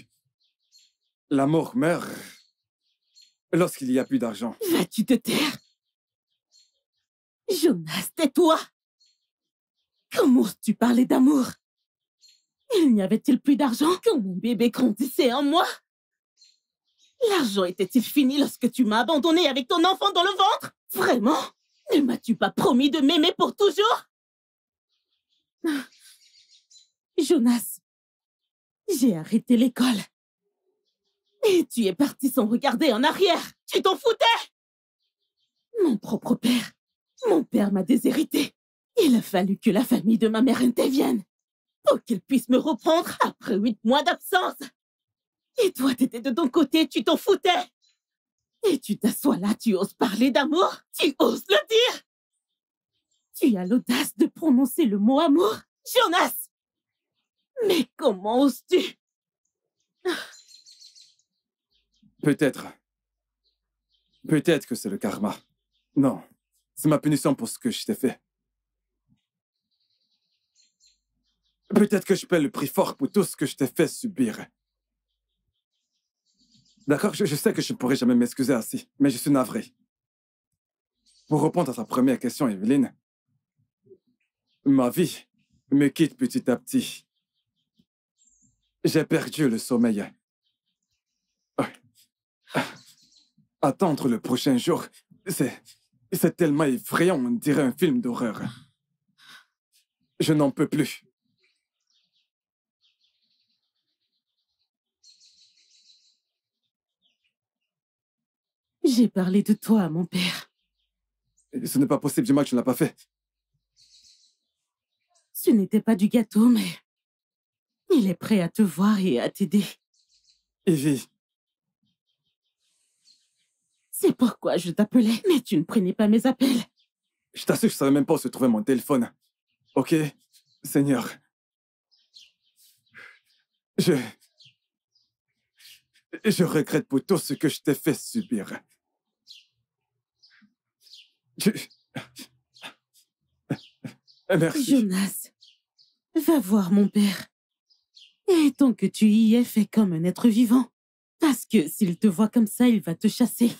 [SPEAKER 2] l'amour meurt lorsqu'il n'y a plus d'argent.
[SPEAKER 9] Vas-tu te taire? Jonas, tais-toi! Comment oses-tu parler d'amour? Il n'y avait-il plus d'argent quand mon bébé grandissait en moi? L'argent était-il fini lorsque tu m'as abandonné avec ton enfant dans le ventre? Vraiment? Ne m'as-tu pas promis de m'aimer pour toujours? Jonas, j'ai arrêté l'école. Et tu es parti sans regarder en arrière. Tu t'en foutais? Mon propre père. Mon père m'a déshérité. Il a fallu que la famille de ma mère intervienne pour qu'il puisse me reprendre après 8 mois d'absence. Et toi, t'étais de ton côté, tu t'en foutais. Et tu t'assois là, tu oses parler d'amour? Tu oses le dire? Tu as l'audace de prononcer le mot amour, Jonas? Mais comment oses-tu?
[SPEAKER 2] Peut-être. Peut-être que c'est le karma. Non, c'est ma punition pour ce que je t'ai fait. Peut-être que je paie le prix fort pour tout ce que je t'ai fait subir. D'accord, je sais que je ne pourrai jamais m'excuser assez, mais je suis navré. Pour répondre à ta première question, Evelyne, ma vie me quitte petit à petit. J'ai perdu le sommeil. Attendre le prochain jour, c'est tellement effrayant, on dirait un film d'horreur. Je n'en peux plus.
[SPEAKER 9] J'ai parlé de toi à mon père.
[SPEAKER 2] Ce n'est pas possible, dis-moi que tu ne l'as pas fait.
[SPEAKER 9] Ce n'était pas du gâteau, mais il est prêt à te voir et à t'aider.
[SPEAKER 2] Evie.
[SPEAKER 9] C'est pourquoi je t'appelais, mais tu ne prenais pas mes appels.
[SPEAKER 2] Je t'assure que je ne savais même pas où se trouvait mon téléphone. Ok, Seigneur. Je regrette pour tout ce que je t'ai fait subir. Merci.
[SPEAKER 9] Jonas, va voir mon père. Et tant que tu y es, fais comme un être vivant. Parce que s'il te voit comme ça, il va te chasser.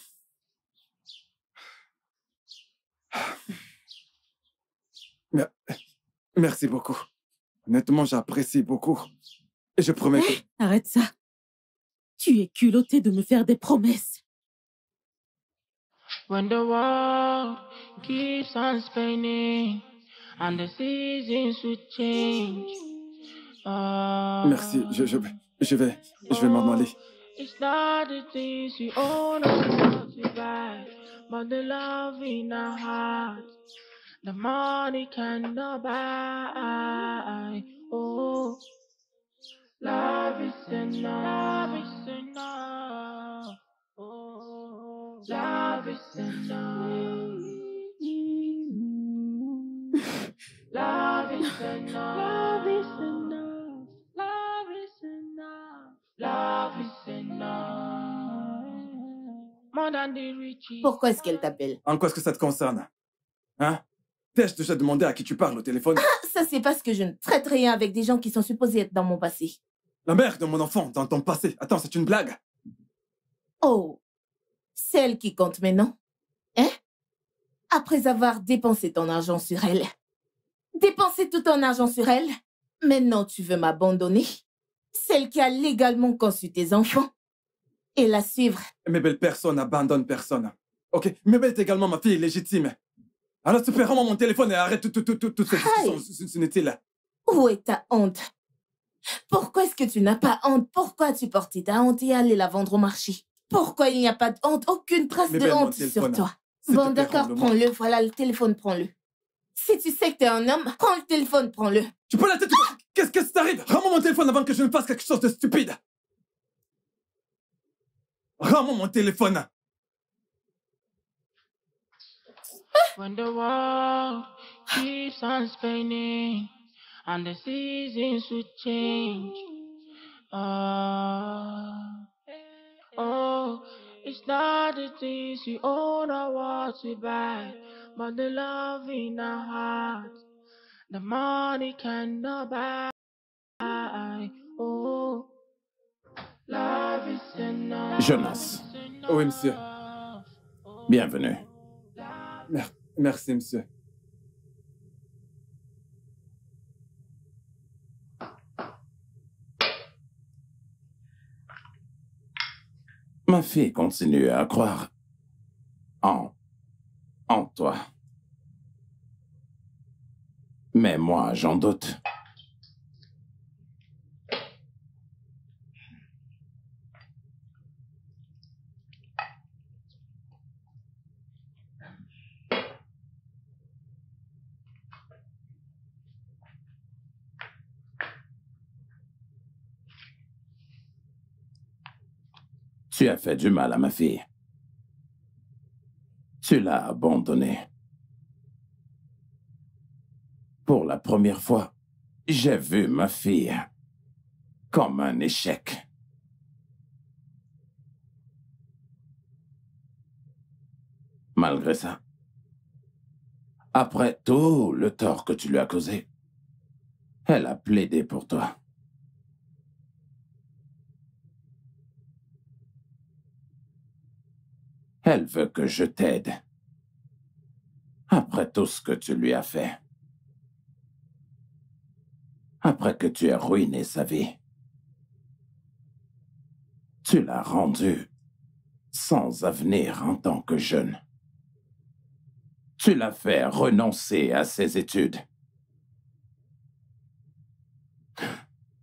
[SPEAKER 2] Merci beaucoup. Honnêtement, j'apprécie beaucoup. Et je promets que...
[SPEAKER 9] Arrête ça. Tu es culotté de me faire des promesses.
[SPEAKER 7] when the world keeps on spinning and the seasons will change.
[SPEAKER 2] Merci, je vais m'en aller.
[SPEAKER 7] It's not the things we own or what we buy, but the love in our heart. The money cannot buy. Oh, love is enough. Love is enough. Oh, love is enough. Love is enough. Love is enough. Love is enough. Love is enough. More than the riches.
[SPEAKER 1] Pourquoi est-ce qu'elle t'appelle?
[SPEAKER 2] En quoi est-ce que ça te concerne? Hein? T'ai-je déjà demandé à qui tu parles au téléphone?
[SPEAKER 1] Ça, c'est parce que je ne traite rien avec des gens qui sont supposés être dans mon passé.
[SPEAKER 2] La mère de mon enfant, dans ton passé. Attends, c'est une blague?
[SPEAKER 1] Oh, celle qui compte maintenant, hein? Après avoir dépensé ton argent sur elle, dépensé tout ton argent sur elle, maintenant tu veux m'abandonner? Celle qui a légalement conçu tes enfants et la suivre.
[SPEAKER 2] Mes belles personnes n'abandonnent personne. Ok, Mabel est également ma fille légitime. Alors tu peux rendre mon téléphone et arrête toute cette discussion inutile.
[SPEAKER 1] Où est ta honte? Pourquoi est-ce que tu n'as pas honte? Pourquoi tu portais ta honte et allais la vendre au marché? Pourquoi il n'y a pas de honte? Aucune trace de honte sur toi. Bon, d'accord, prends-le. Voilà le téléphone, prends-le. Si tu sais que t'es un homme, prends le téléphone, prends-le.
[SPEAKER 2] Tu peux la tête? Qu'est-ce que t'arrive? Rends-moi mon téléphone avant que je ne fasse quelque chose de stupide. Rends-moi mon téléphone.
[SPEAKER 7] When the world keeps on spinning, and the seasons will change. Oh, it's not the things we own or what we buy, but the love in our heart, the money cannot buy. Oh, love is enough.
[SPEAKER 10] Jonas,
[SPEAKER 2] Oui, monsieur.
[SPEAKER 10] bienvenue.
[SPEAKER 2] Merci, monsieur.
[SPEAKER 10] Ma fille continue à croire en toi. Mais moi, j'en doute. Tu as fait du mal à ma fille. Tu l'as abandonnée. Pour la première fois, j'ai vu ma fille comme un échec. Malgré ça, après tout le tort que tu lui as causé, elle a plaidé pour toi. Elle veut que je t'aide. Après tout ce que tu lui as fait. Après que tu aies ruiné sa vie. Tu l'as rendue sans avenir en tant que jeune. Tu l'as fait renoncer à ses études.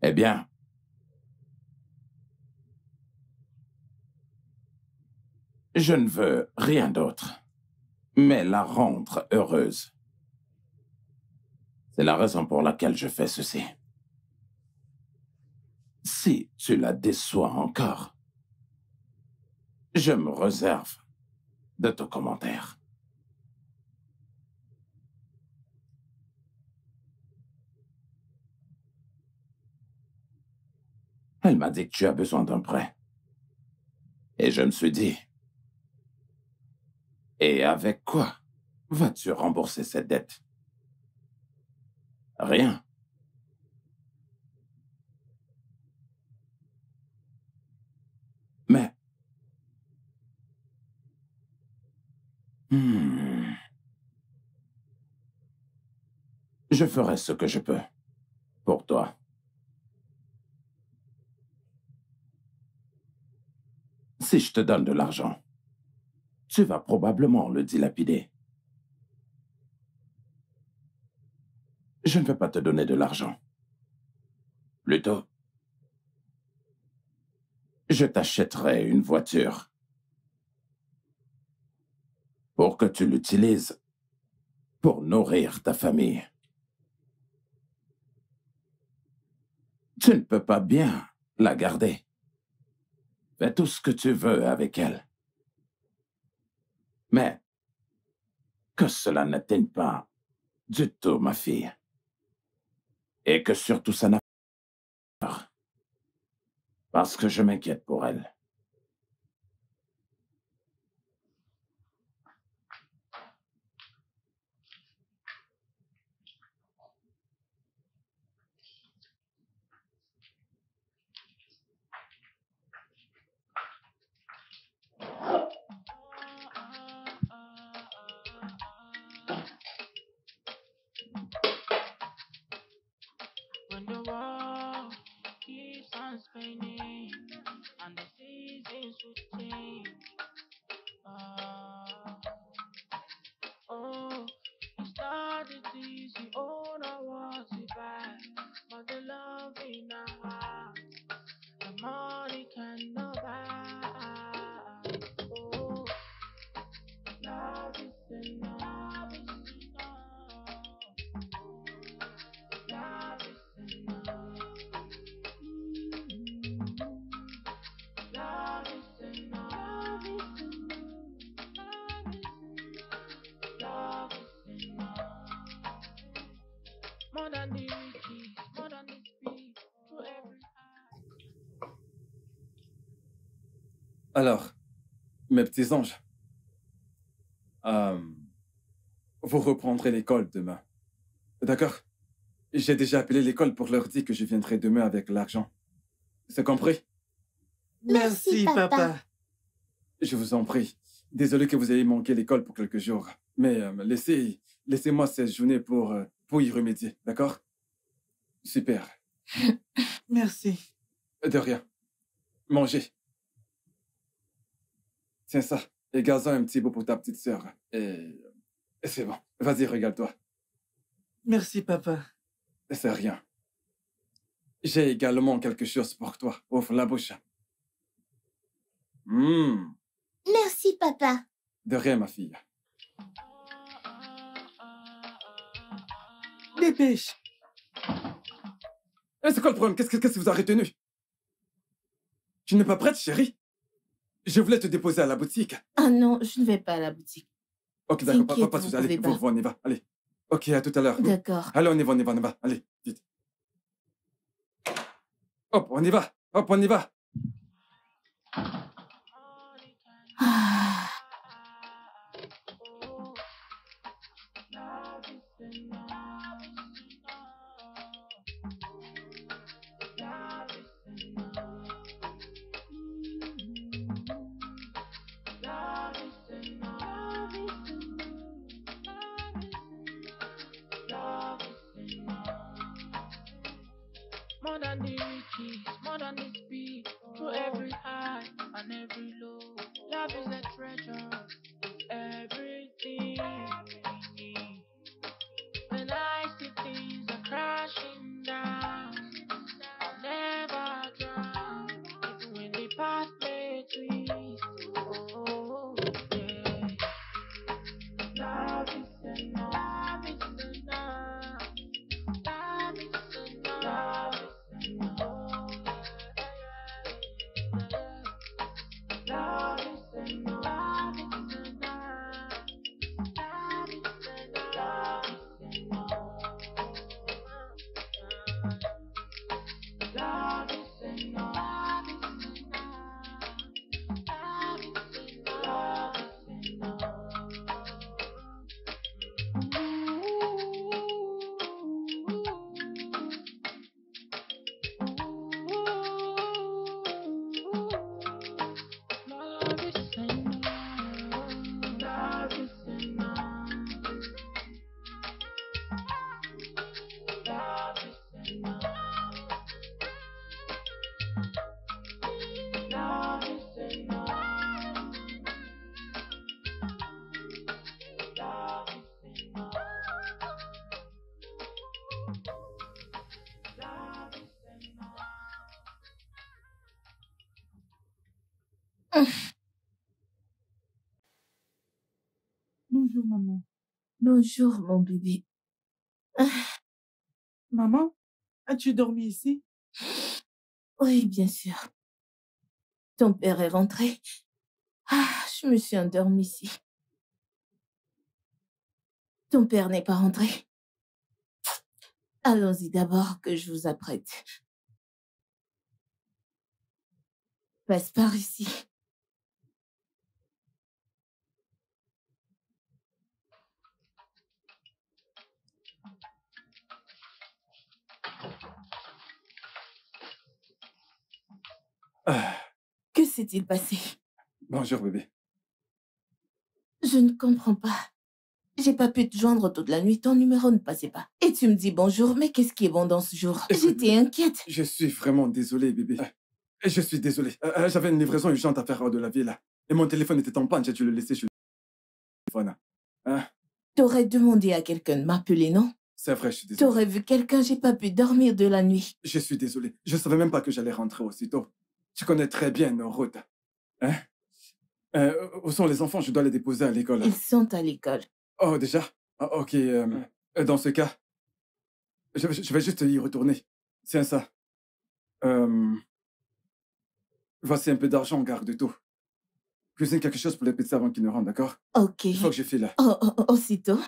[SPEAKER 10] Eh bien, je ne veux rien d'autre, mais la rendre heureuse. C'est la raison pour laquelle je fais ceci. Si tu la déçois encore, je me réserve de ton commentaire. Elle m'a dit que tu as besoin d'un prêt. Et je me suis dit, et avec quoi vas-tu rembourser cette dette? Rien. Mais... je ferai ce que je peux pour toi. Si je te donne de l'argent, tu vas probablement le dilapider. Je ne vais pas te donner de l'argent. Plutôt, je t'achèterai une voiture pour que tu l'utilises pour nourrir ta famille. Tu ne peux pas bien la garder. Fais tout ce que tu veux avec elle. Mais que cela n'atteigne pas du tout ma fille. Et que surtout ça n'a pas peur. Parce que je m'inquiète pour elle.
[SPEAKER 7] When the world keeps on spinning, and the More than the riches, more than the speed, to every high.
[SPEAKER 2] Alors, mes petits anges, vous reprendrez l'école demain. D'accord? J'ai déjà appelé l'école pour leur dire que je viendrai demain avec l'argent. C'est compris?
[SPEAKER 4] Merci, papa.
[SPEAKER 2] Je vous en prie. Désolé que vous ayez manqué l'école pour quelques jours. Mais laissez-moi cette journée pour y remédier. D'accord? Super.
[SPEAKER 4] Merci.
[SPEAKER 2] De rien. Mangez. Tiens ça. Et garde-en un petit bout pour ta petite sœur. Et c'est bon. Vas-y, régale-toi.
[SPEAKER 4] Merci, papa.
[SPEAKER 2] C'est rien. J'ai également quelque chose pour toi. Ouvre la bouche.
[SPEAKER 3] Merci, papa.
[SPEAKER 2] De rien, ma fille.
[SPEAKER 4] Dépêche.
[SPEAKER 2] C'est quoi le problème? Qu'est-ce que vous a retenu? Tu n'es pas prête, chérie? Je voulais te déposer à la boutique.
[SPEAKER 1] Ah non, je ne vais pas à la boutique.
[SPEAKER 2] Ok, d'accord,
[SPEAKER 1] T'inquiète,
[SPEAKER 2] pas de
[SPEAKER 1] vous
[SPEAKER 2] soucis. Allez,
[SPEAKER 1] pouvez pas.
[SPEAKER 2] on y va. Allez. Ok, à tout à l'heure.
[SPEAKER 1] D'accord.
[SPEAKER 2] Allez, on y va. Allez, vite. Hop, on y va. Hop, on y va.
[SPEAKER 1] Ah.
[SPEAKER 7] More than the riches, more than the speed, through every high and every low. Love is a treasure, everything we need. When I see things are crashing down, I'll never drown, even when the path may twist. Oh, yeah. Love is enough, love is enough, love is enough.
[SPEAKER 4] Bonjour, maman.
[SPEAKER 1] Bonjour, mon bébé.
[SPEAKER 4] Maman, as-tu dormi ici?
[SPEAKER 1] Oui, bien sûr. Ton père est rentré. Je me suis endormie ici. Ton père n'est pas rentré. Allons-y d'abord que je vous apprête. Passe par ici. Que s'est-il passé?
[SPEAKER 2] Bonjour, bébé.
[SPEAKER 1] Je ne comprends pas. J'ai pas pu te joindre toute la nuit, ton numéro ne passait pas. Et tu me dis bonjour, mais qu'est-ce qui est bon dans ce jour? J'étais inquiète.
[SPEAKER 2] Je suis vraiment désolé, bébé. Je suis désolé. J'avais une livraison urgente à faire hors de la ville. Et mon téléphone était en panne, j'ai dû le laisser sur le téléphone.
[SPEAKER 1] T'aurais demandé à quelqu'un de m'appeler, non?
[SPEAKER 2] C'est vrai, je suis désolé.
[SPEAKER 1] T'aurais vu quelqu'un, j'ai pas pu dormir de la nuit.
[SPEAKER 2] Je suis désolé. Je savais même pas que j'allais rentrer aussitôt. Tu connais très bien nos routes. Où sont les enfants? Je dois les déposer à l'école.
[SPEAKER 1] Ils sont à l'école.
[SPEAKER 2] Oh, déjà? Ok. Dans ce cas, je vais juste y retourner. Tiens ça. Voici un peu d'argent, garde tout. Cuisine quelque chose pour les petits avant qu'ils ne rentrent, d'accord?
[SPEAKER 1] Ok.
[SPEAKER 2] Il faut que je file.
[SPEAKER 1] Aussitôt?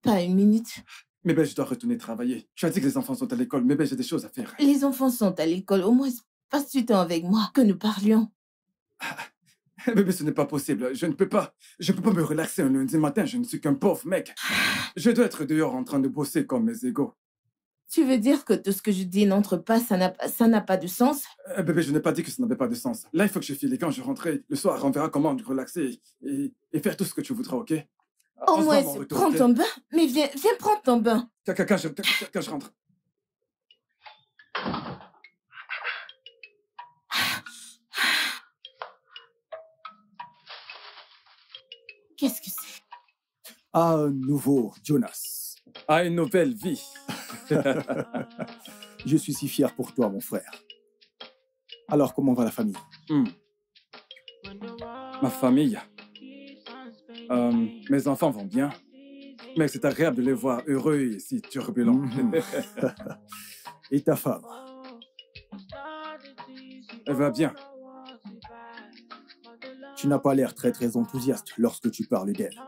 [SPEAKER 1] Pas une minute.
[SPEAKER 2] Mais ben, je dois retourner travailler. Tu as dit que les enfants sont à l'école, mais ben, j'ai des choses à faire.
[SPEAKER 1] Les enfants sont à l'école. Au moins, passe du temps avec moi, que nous parlions.
[SPEAKER 2] Bébé, ce n'est pas possible. Je ne peux pas. Je ne peux pas me relaxer un lundi matin. Je ne suis qu'un pauvre mec. Je dois être dehors en train de bosser comme mes égaux.
[SPEAKER 1] Tu veux dire que tout ce que je dis n'entre pas, ça n'a pas de sens?
[SPEAKER 2] Bébé, je n'ai pas dit que ça n'avait pas de sens. Là, il faut que je file. Et quand je rentrerai le soir, on verra comment me relaxer et faire tout ce que tu voudras, ok?
[SPEAKER 1] Au
[SPEAKER 2] On se voit
[SPEAKER 1] moins,
[SPEAKER 2] à mon retour,
[SPEAKER 1] prends
[SPEAKER 2] ok?
[SPEAKER 1] ton bain. Mais viens prendre ton bain.
[SPEAKER 2] Quand je rentre.
[SPEAKER 1] Qu'est-ce que c'est?
[SPEAKER 5] À un nouveau Jonas.
[SPEAKER 2] À une nouvelle vie.
[SPEAKER 5] Je suis si fier pour toi, mon frère. Alors, comment va la famille?
[SPEAKER 2] Ma famille. Mes enfants vont bien. Mais c'est agréable de les voir heureux et si turbulents.
[SPEAKER 5] Et ta femme?
[SPEAKER 2] Elle va bien.
[SPEAKER 5] Tu n'as pas l'air très très enthousiaste lorsque tu parles d'elle.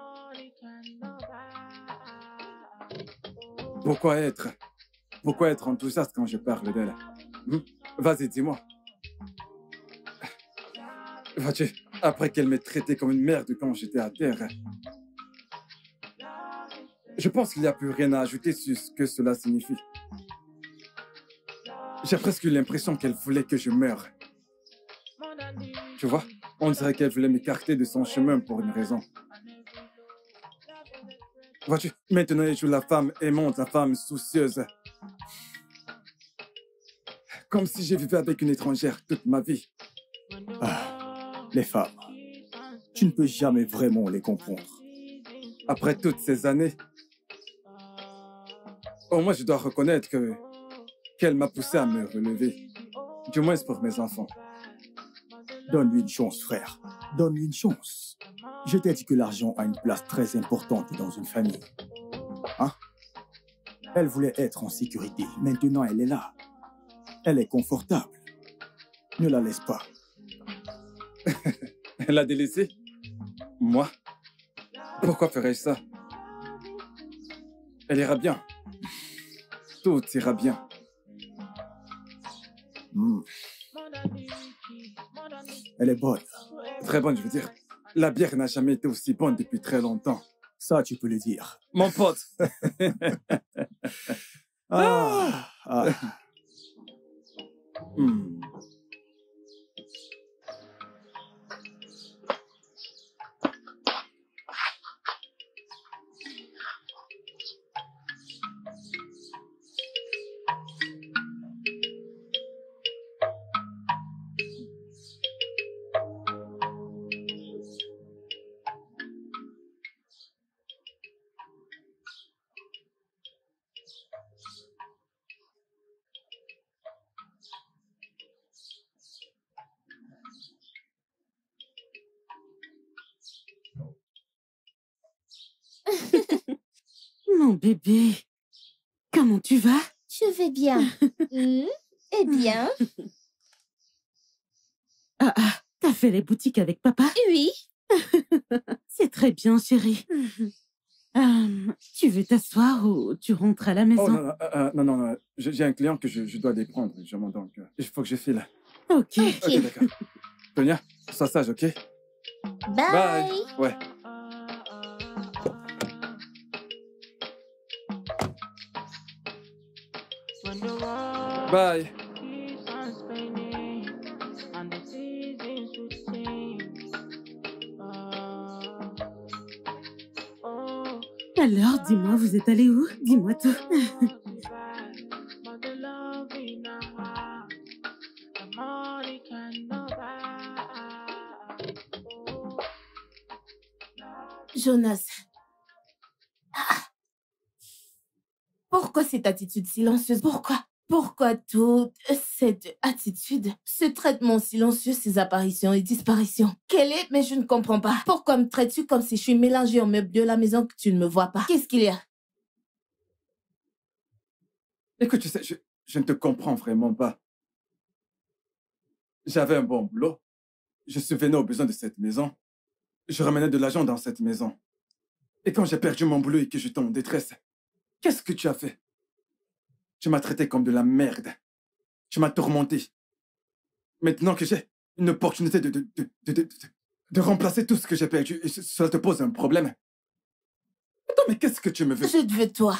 [SPEAKER 2] Pourquoi être enthousiaste quand je parle d'elle? Vas-y, dis-moi. Vois-tu, après qu'elle m'ait traité comme une merde quand j'étais à terre, je pense qu'il n'y a plus rien à ajouter sur ce que cela signifie. J'ai presque eu l'impression qu'elle voulait que je meure. Tu vois, on dirait qu'elle voulait m'écarter de son chemin pour une raison. Vois-tu, maintenant elle joue la femme aimante, la femme soucieuse. Comme si je vivais avec une étrangère toute ma vie.
[SPEAKER 5] Ah, les femmes, tu ne peux jamais vraiment les comprendre.
[SPEAKER 2] Après toutes ces années, au moins je dois reconnaître qu'elle m'a poussé à me relever. Du moins pour mes enfants.
[SPEAKER 5] Donne-lui une chance, frère. Donne-lui une chance. Je t'ai dit que l'argent a une place très importante dans une famille. Hein? Elle voulait être en sécurité. Maintenant, elle est là. Elle est confortable. Ne la laisse pas.
[SPEAKER 2] Elle a délaissé? Moi? Pourquoi ferais-je ça? Elle ira bien. Tout ira bien.
[SPEAKER 5] Elle est bonne.
[SPEAKER 2] Très bonne, je veux dire. La bière n'a jamais été aussi bonne depuis très longtemps.
[SPEAKER 5] Ça, tu peux le dire.
[SPEAKER 2] Mon pote.
[SPEAKER 5] Ah.
[SPEAKER 9] Mon bébé, comment tu vas?
[SPEAKER 3] Je vais bien. Eh bien?
[SPEAKER 9] T'as fait les boutiques avec papa?
[SPEAKER 3] Oui.
[SPEAKER 9] C'est très bien, chérie. Tu veux t'asseoir ou tu rentres à la maison?
[SPEAKER 2] Oh, non. J'ai un client que je dois déprendre. Donc, il faut que je file.
[SPEAKER 9] Ok.
[SPEAKER 2] Ok, d'accord. Tonia, sois sage, ok?
[SPEAKER 3] Bye.
[SPEAKER 2] Ouais. Bye.
[SPEAKER 9] Alors, dis-moi, vous êtes allé où? Dis-moi tout.
[SPEAKER 1] Jonas. Pourquoi cette attitude silencieuse? Pourquoi toute cette attitude? Ce traitement silencieux, ces apparitions et disparitions. Quelle est? Mais je ne comprends pas. Pourquoi me traites-tu comme si je suis mélangée en meuble de la maison que tu ne me vois pas? Qu'est-ce qu'il y a?
[SPEAKER 2] Écoute, tu sais, je ne te comprends vraiment pas. J'avais un bon boulot. Je subvenais aux besoins de cette maison. Je ramenais de l'argent dans cette maison. Et quand j'ai perdu mon boulot et que j'étais en détresse, Qu'est-ce que tu as fait? Tu m'as traité comme de la merde. Tu m'as tourmenté. Maintenant que j'ai une opportunité de remplacer tout ce que j'ai perdu, et cela te pose un problème. Attends, mais qu'est-ce que tu me veux?
[SPEAKER 1] Je te veux, toi.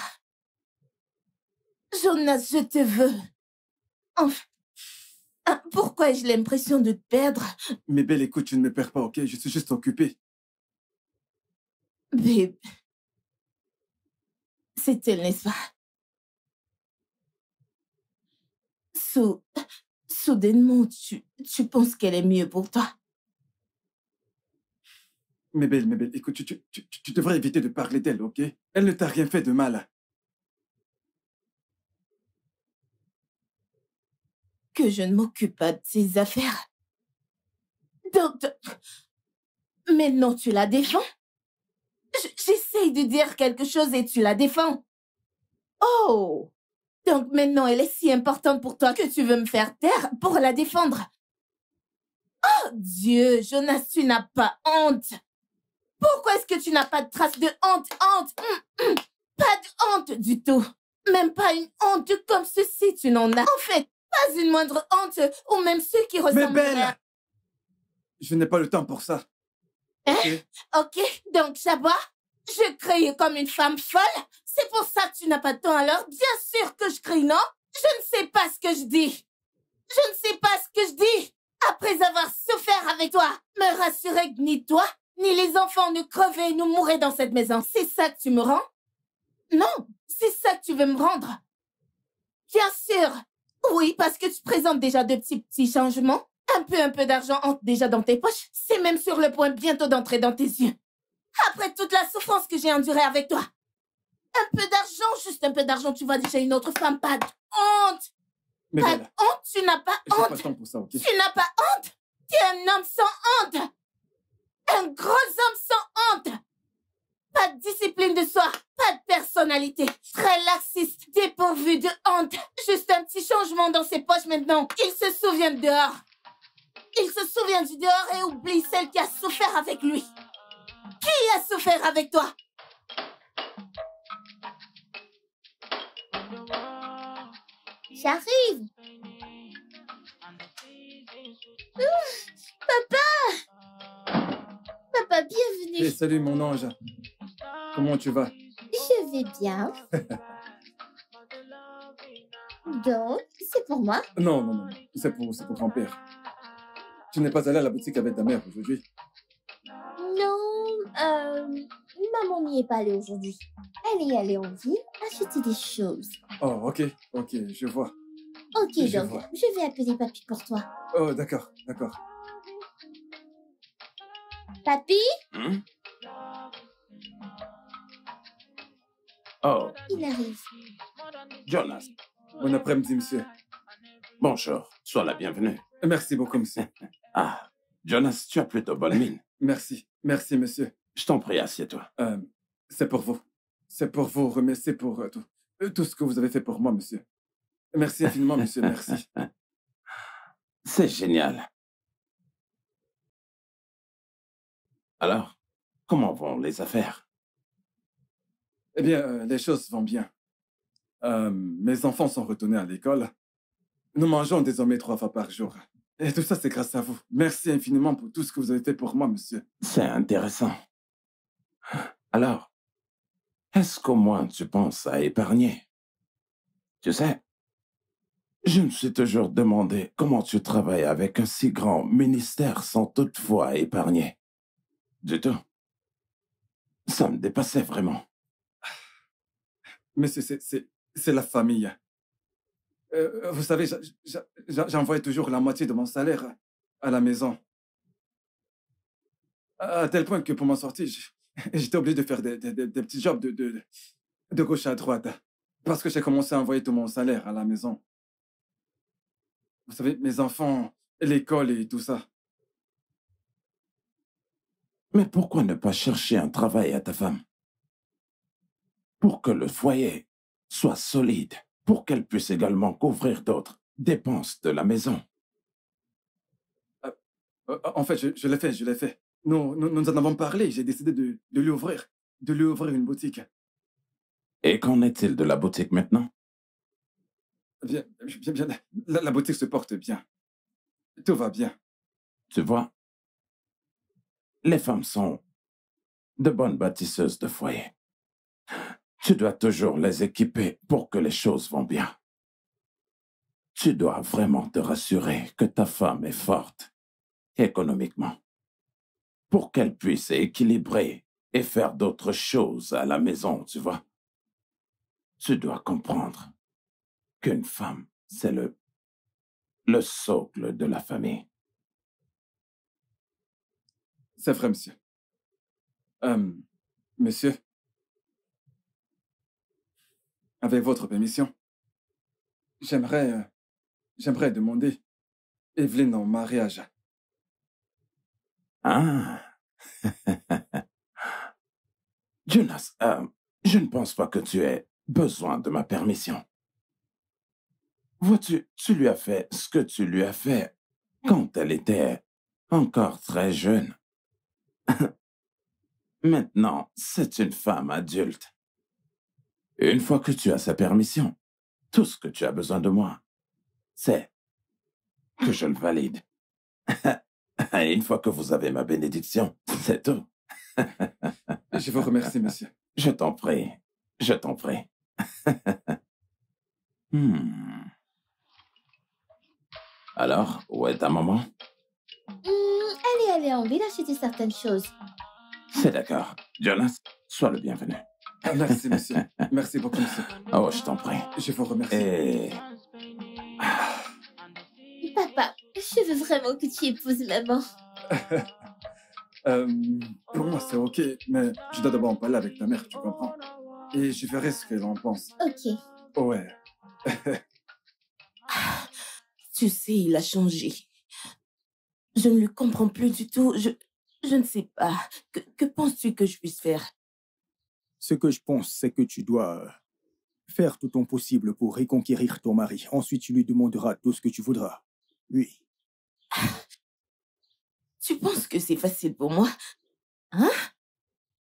[SPEAKER 1] Jonas, je te veux. Enfin, pourquoi ai-je l'impression de te perdre?
[SPEAKER 2] Mais belle, écoute, tu ne me perds pas, ok? Je suis juste occupé.
[SPEAKER 1] Babe. C'est elle, n'est-ce pas? Soudainement, tu penses qu'elle est mieux pour toi?
[SPEAKER 2] Mais belle, écoute, tu devrais éviter de parler d'elle, ok? Elle ne t'a rien fait de mal.
[SPEAKER 1] Que je ne m'occupe pas de ses affaires. Donc, maintenant tu la défends? J'essaye de dire quelque chose et tu la défends. Oh! Donc maintenant elle est si importante pour toi que tu veux me faire taire pour la défendre. Oh Dieu, Jonas, tu n'as pas honte. Pourquoi est-ce que tu n'as pas de trace de honte? Pas de honte du tout. Même pas une honte comme ceci, tu n'en as. En fait, pas une moindre honte, ou même ceux qui ressemblent
[SPEAKER 2] Mais belle!
[SPEAKER 1] à...
[SPEAKER 2] Je n'ai pas le temps pour ça.
[SPEAKER 1] Hein? Ok, donc Chabois, je crie comme une femme folle. C'est pour ça que tu n'as pas de temps alors? Bien sûr que je crie, non? Je ne sais pas ce que je dis. Je ne sais pas ce que je dis. Après avoir souffert avec toi, me rassurer que ni toi, ni les enfants ne crevaient et ne mouraient dans cette maison. C'est ça que tu me rends? Non, c'est ça que tu veux me rendre. Bien sûr. Oui, parce que tu présentes déjà de petits changements. Un peu d'argent entre déjà dans tes poches. C'est même sur le point bientôt d'entrer dans tes yeux. Après toute la souffrance que j'ai endurée avec toi. Un peu d'argent, juste un peu d'argent, tu vois déjà une autre femme. Pas de honte.
[SPEAKER 2] Mais
[SPEAKER 1] Pas de
[SPEAKER 2] belle,
[SPEAKER 1] honte, tu n'as pas
[SPEAKER 2] j'ai pas le
[SPEAKER 1] honte.
[SPEAKER 2] temps pour ça, ok?
[SPEAKER 1] Tu n'as pas honte. Tu es un homme sans honte. Un gros homme sans honte. Pas de discipline de soi, pas de personnalité. Très laxiste, dépourvu de honte. Juste un petit changement dans ses poches maintenant. Il se souvient de dehors. Il se souvient du dehors et oublie celle qui a souffert avec lui. Qui a souffert avec toi?
[SPEAKER 3] J'arrive. Papa! Papa, bienvenue.
[SPEAKER 2] Hey, salut mon ange. Comment tu vas?
[SPEAKER 3] Je vais bien. Donc, c'est pour moi?
[SPEAKER 2] Non. C'est pour grand-père. Tu n'es pas allé à la boutique avec ta mère aujourd'hui?
[SPEAKER 3] Non, maman n'y est pas allée aujourd'hui. Elle est allée en ville acheter des choses.
[SPEAKER 2] Oh, ok, je vois.
[SPEAKER 3] Ok,
[SPEAKER 2] Je
[SPEAKER 3] donc,
[SPEAKER 2] vois.
[SPEAKER 3] je vais appeler papy pour toi.
[SPEAKER 2] Oh, d'accord.
[SPEAKER 3] Papy?
[SPEAKER 10] Oh,
[SPEAKER 3] Il arrive.
[SPEAKER 10] Jonas.
[SPEAKER 2] Bon après-midi, monsieur.
[SPEAKER 10] Bonjour. Sois la bienvenue.
[SPEAKER 2] Merci beaucoup, monsieur.
[SPEAKER 10] Ah, Jonas, tu as plutôt bonne mine.
[SPEAKER 2] Merci, monsieur.
[SPEAKER 10] Je t'en prie, assieds-toi.
[SPEAKER 2] C'est pour vous. C'est pour vous remercier pour tout ce que vous avez fait pour moi, monsieur. Merci infiniment, monsieur, merci.
[SPEAKER 10] C'est génial. Alors, comment vont les affaires?
[SPEAKER 2] Eh bien, les choses vont bien. Mes enfants sont retournés à l'école. Nous mangeons désormais 3 fois par jour. Et tout ça, c'est grâce à vous. Merci infiniment pour tout ce que vous avez fait pour moi, monsieur.
[SPEAKER 10] C'est intéressant. Alors, est-ce qu'au moins tu penses à épargner? Tu sais, je me suis toujours demandé comment tu travailles avec un si grand ministère sans toutefois épargner. Du tout. Ça me dépassait vraiment.
[SPEAKER 2] Monsieur, c'est la famille. Vous savez, j'envoyais toujours la moitié de mon salaire à la maison. À tel point que pour m'en sortir, j'étais obligé de faire des petits jobs de gauche à droite. Parce que j'ai commencé à envoyer tout mon salaire à la maison. Vous savez, mes enfants, l'école et tout ça.
[SPEAKER 10] Mais pourquoi ne pas chercher un travail à ta femme? Pour que le foyer soit solide, pour qu'elle puisse également couvrir d'autres dépenses de la maison.
[SPEAKER 2] En fait, je l'ai fait. Nous en avons parlé. J'ai décidé de lui ouvrir une boutique.
[SPEAKER 10] Et qu'en est-il de la boutique maintenant?
[SPEAKER 2] Bien, bien, la boutique se porte bien. Tout va bien.
[SPEAKER 10] Tu vois, les femmes sont de bonnes bâtisseuses de foyer. Tu dois toujours les équiper pour que les choses vont bien. Tu dois vraiment te rassurer que ta femme est forte économiquement pour qu'elle puisse équilibrer et faire d'autres choses à la maison, tu vois. Tu dois comprendre qu'une femme, c'est le socle de la famille.
[SPEAKER 2] C'est vrai, monsieur. Monsieur, avec votre permission, j'aimerais demander Evelyne en mariage.
[SPEAKER 10] Ah. Jonas, je ne pense pas que tu aies besoin de ma permission. Vois-tu, tu lui as fait ce que tu lui as fait quand elle était encore très jeune. Maintenant, c'est une femme adulte. Une fois que tu as sa permission, tout ce que tu as besoin de moi, c'est que je le valide. Et une fois que vous avez ma bénédiction, c'est tout.
[SPEAKER 2] Je vous remercie, monsieur.
[SPEAKER 10] Je t'en prie. Je t'en prie. Alors, où est ta maman?
[SPEAKER 3] Elle est allée en ville acheter certaines choses.
[SPEAKER 10] C'est d'accord. Jonas, sois le bienvenu.
[SPEAKER 2] Merci, monsieur. Merci beaucoup, monsieur.
[SPEAKER 10] Oh, je t'en prie.
[SPEAKER 2] Je vous remercie.
[SPEAKER 10] Et...
[SPEAKER 3] Papa, je veux vraiment que tu épouses maman.
[SPEAKER 2] Pour moi, c'est OK, mais je dois d'abord en parler avec ta mère, tu comprends? Et je verrai ce qu'elle en pense.
[SPEAKER 3] OK.
[SPEAKER 2] Ouais.
[SPEAKER 1] Tu sais, il a changé. Je ne le comprends plus du tout. Je ne sais pas. Que penses-tu que je puisse faire?
[SPEAKER 5] Ce que je pense, c'est que tu dois faire tout ton possible pour reconquérir ton mari. Ensuite, tu lui demanderas tout ce que tu voudras. Oui.
[SPEAKER 1] Tu penses que c'est facile pour moi? Hein?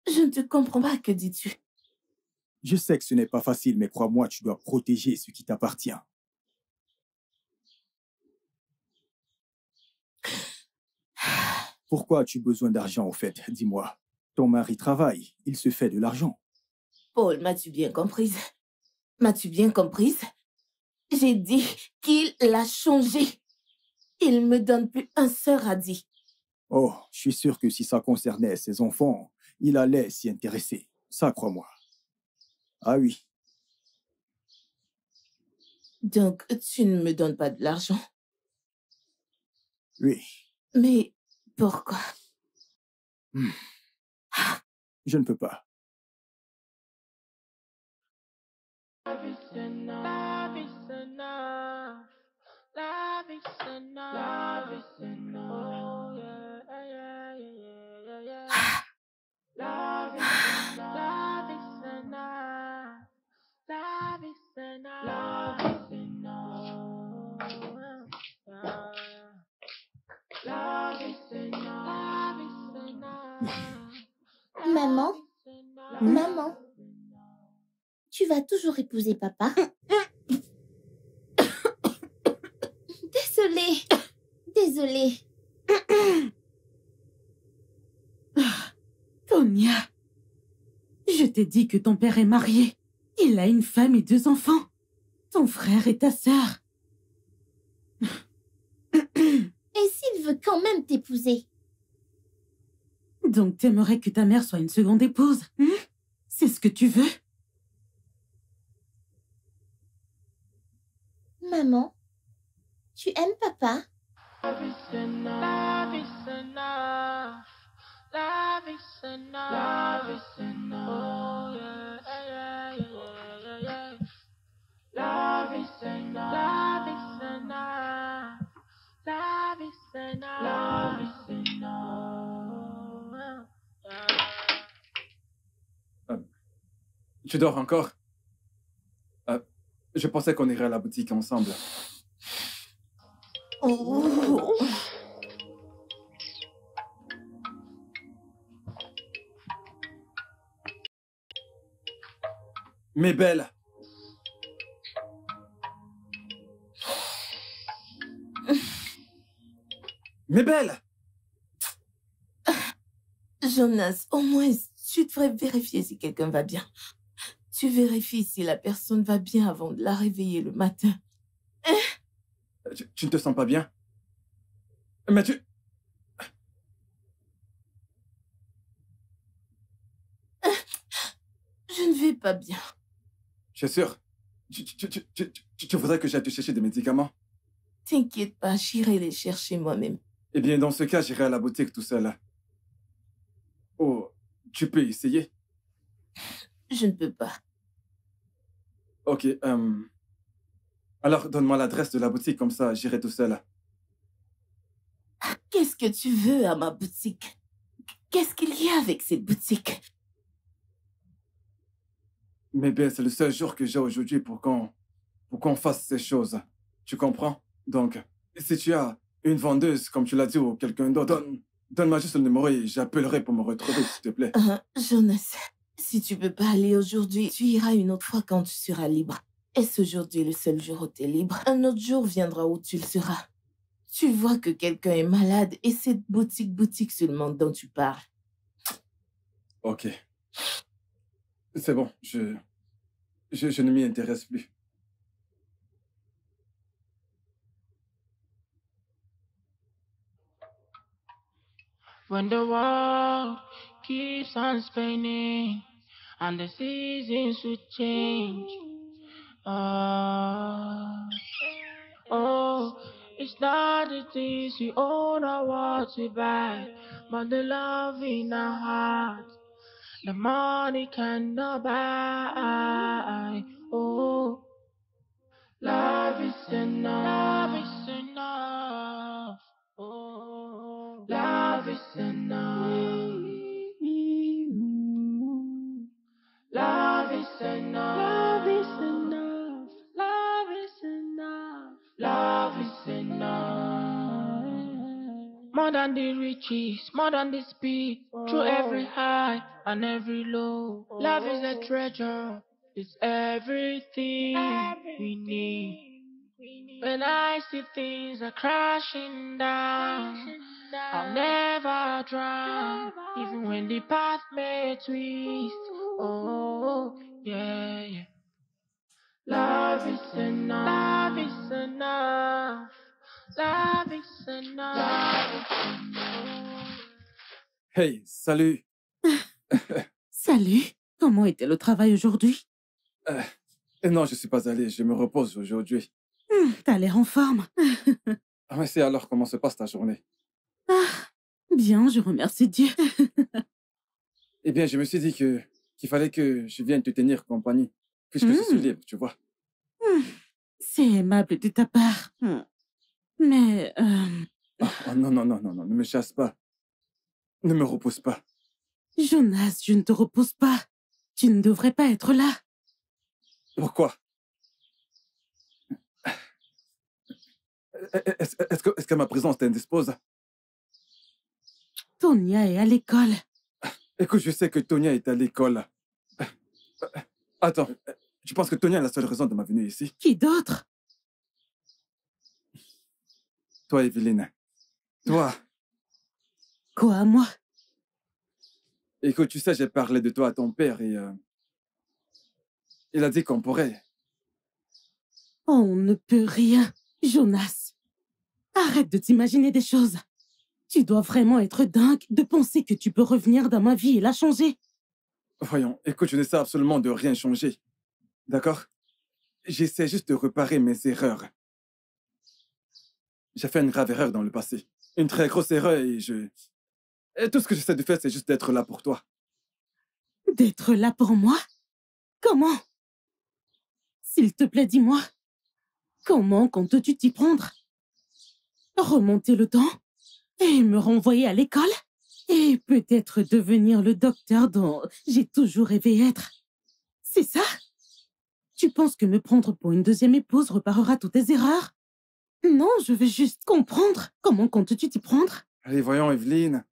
[SPEAKER 1] Je ne te comprends pas, que dis-tu?
[SPEAKER 5] Je sais que ce n'est pas facile, mais crois-moi, tu dois protéger ce qui t'appartient. Pourquoi as-tu besoin d'argent, au fait? Dis-moi. Ton mari travaille, il se fait de l'argent.
[SPEAKER 1] Paul, m'as-tu bien comprise? M'as-tu bien comprise? J'ai dit qu'il l'a changé. Il me donne plus un seul radis.
[SPEAKER 5] Oh, je suis sûr que si ça concernait ses enfants, il allait s'y intéresser. Ça, crois-moi. Ah oui.
[SPEAKER 1] Donc, tu ne me donnes pas de l'argent?
[SPEAKER 5] Oui.
[SPEAKER 1] Mais pourquoi?
[SPEAKER 5] Je ne peux pas.
[SPEAKER 7] Love is enough. Love is enough. Love is enough. Love is enough. Oh, yeah, yeah, yeah, yeah, yeah. Love is enough. Love is enough. Love is enough. Love is enough. Love is enough. Love is enough.
[SPEAKER 3] Maman? Maman? Tu vas toujours épouser papa? Désolée. Désolée.
[SPEAKER 9] Tonia, je t'ai dit que ton père est marié. Il a une femme et 2 enfants. Ton frère et ta sœur.
[SPEAKER 3] Et s'il veut quand même t'épouser?
[SPEAKER 9] Donc t'aimerais que ta mère soit une seconde épouse, hein? C'est ce que tu veux?
[SPEAKER 3] Maman, tu aimes papa?
[SPEAKER 7] Love is enough. Love is enough. Love is enough. Love is enough. Oh, yeah, yeah, yeah, yeah, yeah. Love is enough. Love is enough. Love is enough. Love is enough.
[SPEAKER 2] Tu dors encore? Je pensais qu'on irait à la boutique ensemble.
[SPEAKER 1] Oh.
[SPEAKER 2] Mes belles. Mes belles.
[SPEAKER 1] Jonas, au moins, tu devrais vérifier si quelqu'un va bien. Tu vérifies si la personne va bien avant de la réveiller le matin.
[SPEAKER 2] Tu ne te sens pas bien? Mais tu...
[SPEAKER 1] Je ne vais pas bien.
[SPEAKER 2] Je suis sûr. Tu voudrais que j'aille te chercher des médicaments?
[SPEAKER 1] T'inquiète pas, j'irai les chercher moi-même.
[SPEAKER 2] Eh bien, dans ce cas, j'irai à la boutique tout seul. Oh, tu peux essayer?
[SPEAKER 1] Je ne peux pas.
[SPEAKER 2] Ok, alors donne-moi l'adresse de la boutique, comme ça j'irai tout seul.
[SPEAKER 1] Qu'est-ce que tu veux à ma boutique? Qu'est-ce qu'il y a avec cette boutique?
[SPEAKER 2] Mais bien, c'est le seul jour que j'ai aujourd'hui pour qu'on fasse ces choses. Tu comprends? Donc, si tu as une vendeuse, comme tu l'as dit, ou quelqu'un d'autre, donne-moi juste le numéro et j'appellerai pour me retrouver, s'il te plaît.
[SPEAKER 1] Jonas, si tu peux pas aller aujourd'hui, tu iras une autre fois quand tu seras libre. Est-ce aujourd'hui le seul jour où tu es libre? Un autre jour viendra où tu le seras. Tu vois que quelqu'un est malade et cette boutique seulement dont tu parles.
[SPEAKER 2] Ok. C'est bon, je ne m'y intéresse plus.
[SPEAKER 7] When the world keeps on spinning and the seasons will change. Oh, it's not the things we own or what we buy, but the love in our heart, the money cannot buy. Oh, love is enough. Love is enough. Oh, love is enough. Love is enough. Love is enough. Love is enough. Love is enough. More than the riches, more than the speed, through every high and every low. Love is a treasure. It's everything we need. When I see things are crashing down, I'll never drown, even when the path may twist. Oh, yeah, yeah. Love is enough. Love is enough. Love is enough. Love is enough.
[SPEAKER 2] Hey, salut.
[SPEAKER 9] Salut. Comment était le travail aujourd'hui?
[SPEAKER 2] Non, je suis pas allé. Je me repose aujourd'hui.
[SPEAKER 9] T'as l'air en forme.
[SPEAKER 2] Ah, mais c'est alors comment se passe ta journée?
[SPEAKER 9] Bien, je remercie Dieu.
[SPEAKER 2] Eh bien, je me suis dit qu'il fallait que je vienne te tenir compagnie, puisque je suis libre, tu vois.
[SPEAKER 9] C'est aimable de ta part. Mais...
[SPEAKER 2] Oh, non, ne me chasse pas. Ne me repousse pas.
[SPEAKER 9] Jonas, je ne te repousse pas. Tu ne devrais pas être là.
[SPEAKER 2] Pourquoi? Est-ce que ma présence t'indispose?
[SPEAKER 9] Tonia est à l'école.
[SPEAKER 2] Écoute, je sais que Tonia est à l'école. Attends, tu penses que Tonia est la seule raison de ma venue ici?
[SPEAKER 9] Qui d'autre?
[SPEAKER 2] Toi, Evelyne. Toi.
[SPEAKER 9] Quoi, moi?
[SPEAKER 2] Écoute, tu sais, j'ai parlé de toi à ton père et... il a dit qu'on pourrait...
[SPEAKER 9] On ne peut rien, Jonas. Arrête de t'imaginer des choses. Tu dois vraiment être dingue de penser que tu peux revenir dans ma vie et la changer.
[SPEAKER 2] Voyons, écoute, je ne sais absolument de rien changer. D'accord? J'essaie juste de réparer mes erreurs. J'ai fait une grave erreur dans le passé. Une très grosse erreur et Et tout ce que j'essaie de faire, c'est juste d'être là pour toi.
[SPEAKER 9] D'être là pour moi? Comment? S'il te plaît, dis-moi. Comment comptes-tu t'y prendre? Remonter le temps et me renvoyer à l'école? Et peut-être devenir le docteur dont j'ai toujours rêvé être? C'est ça? Tu penses que me prendre pour une deuxième épouse reparera toutes tes erreurs? Non, je veux juste comprendre. Comment comptes-tu t'y prendre?
[SPEAKER 2] Allez, voyons, Evelyne.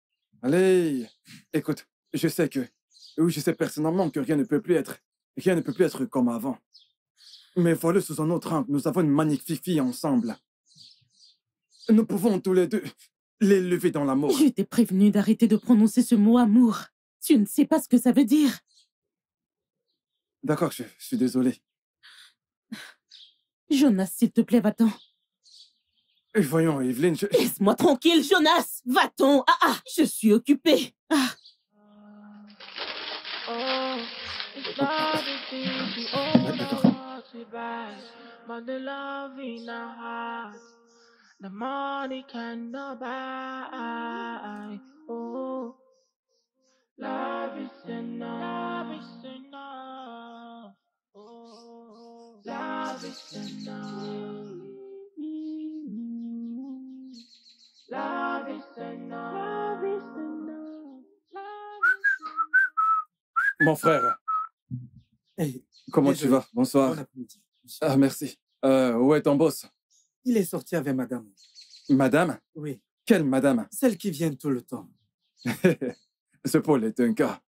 [SPEAKER 2] Allez. Écoute, je sais personnellement que rien ne peut plus être Rien ne peut plus être comme avant. Mais voilà sous un autre angle, nous avons une magnifique fille ensemble. Nous pouvons tous les deux l'élever dans l'amour.
[SPEAKER 9] Je t'ai prévenu d'arrêter de prononcer ce mot amour. Tu ne sais pas ce que ça veut dire.
[SPEAKER 2] D'accord, je suis désolé.
[SPEAKER 9] Jonas, s'il te plaît, va-t'en.
[SPEAKER 2] Et voyons, Evelyne,
[SPEAKER 9] Laisse-moi tranquille, Jonas. Va-t'en. Je suis occupée.
[SPEAKER 7] It's not as easy, oh, to buy, but the love in our heart, the money cannot buy. Oh, love is enough, love is enough. Oh, love is enough. Love is enough. Love is enough.
[SPEAKER 2] Mon frère.
[SPEAKER 6] Hey,
[SPEAKER 2] Comment
[SPEAKER 6] désolé.
[SPEAKER 2] tu vas? Bonsoir.
[SPEAKER 6] Bon après-midi.
[SPEAKER 2] Ah, merci. Où est ton boss?
[SPEAKER 6] Il est sorti avec madame.
[SPEAKER 2] Madame?
[SPEAKER 6] Oui,
[SPEAKER 2] Quelle madame?
[SPEAKER 6] celle qui vient tout le temps.
[SPEAKER 2] Ce Paul est un cas.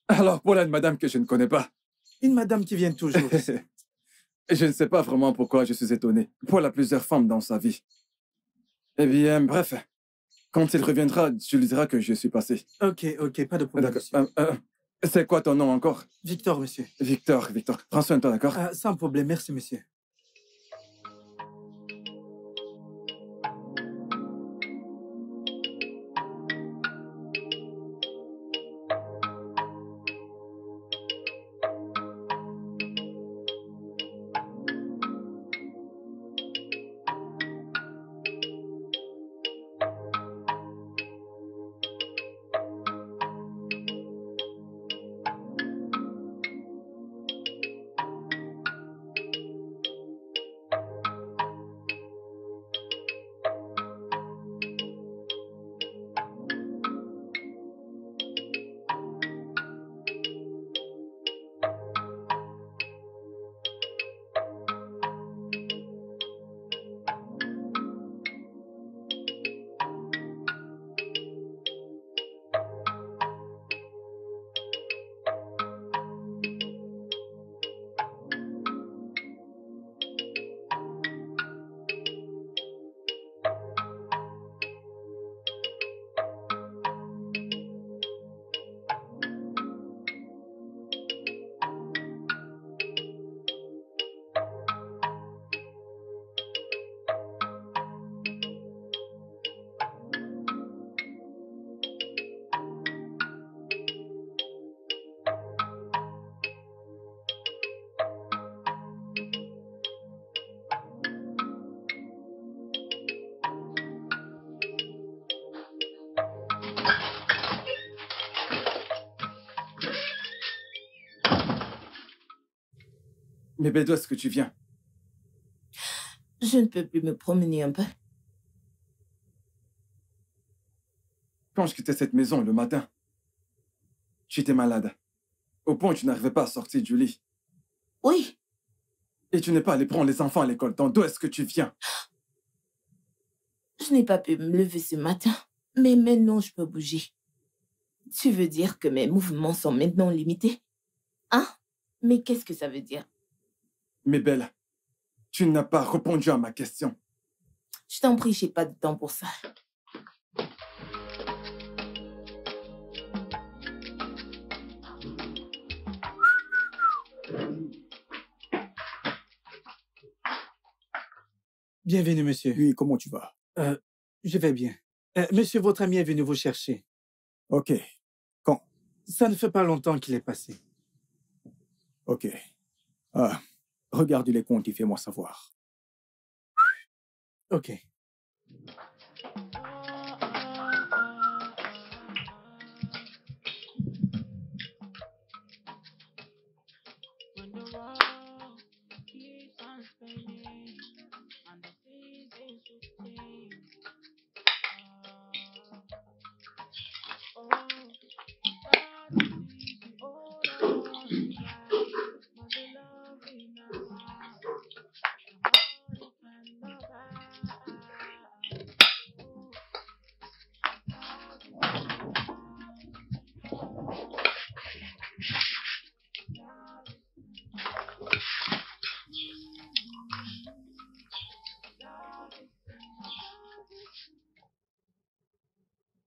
[SPEAKER 2] Alors, Paul a une madame que je ne connais pas.
[SPEAKER 6] Une madame qui vient toujours.
[SPEAKER 2] Je ne sais pas vraiment pourquoi je suis étonné. Paul a plusieurs femmes dans sa vie. Eh bien, bref. Quand il reviendra, tu lui diras que je suis passé.
[SPEAKER 6] Ok, pas de problème,
[SPEAKER 2] D'accord.
[SPEAKER 6] monsieur.
[SPEAKER 2] C'est quoi ton nom encore?
[SPEAKER 6] Victor, monsieur.
[SPEAKER 2] Victor. Prends soin de toi, d'accord?
[SPEAKER 6] Sans problème, merci, monsieur.
[SPEAKER 2] Mais d'où est-ce que tu viens?
[SPEAKER 1] Je ne peux plus me promener un peu.
[SPEAKER 2] Quand je quittais cette maison le matin, j'étais malade. Au point où tu n'arrivais pas à sortir du lit.
[SPEAKER 1] Oui.
[SPEAKER 2] Et tu n'es pas allé prendre les enfants à l'école. Donc d'où est-ce que tu viens?
[SPEAKER 1] Je n'ai pas pu me lever ce matin. Mais maintenant, je peux bouger. Tu veux dire que mes mouvements sont maintenant limités? Hein? Mais qu'est-ce que ça veut dire?
[SPEAKER 2] Mais Belle, tu n'as pas répondu à ma question.
[SPEAKER 1] Je t'en prie, je n'ai pas de temps pour ça.
[SPEAKER 6] Bienvenue, monsieur.
[SPEAKER 5] Oui, comment tu vas?
[SPEAKER 6] Je vais bien. Monsieur, votre ami est venu vous chercher.
[SPEAKER 5] Ok. Quand?
[SPEAKER 6] Ça ne fait pas longtemps qu'il est passé.
[SPEAKER 5] Ok. Regarde les comptes et fais-moi savoir.
[SPEAKER 6] Ok.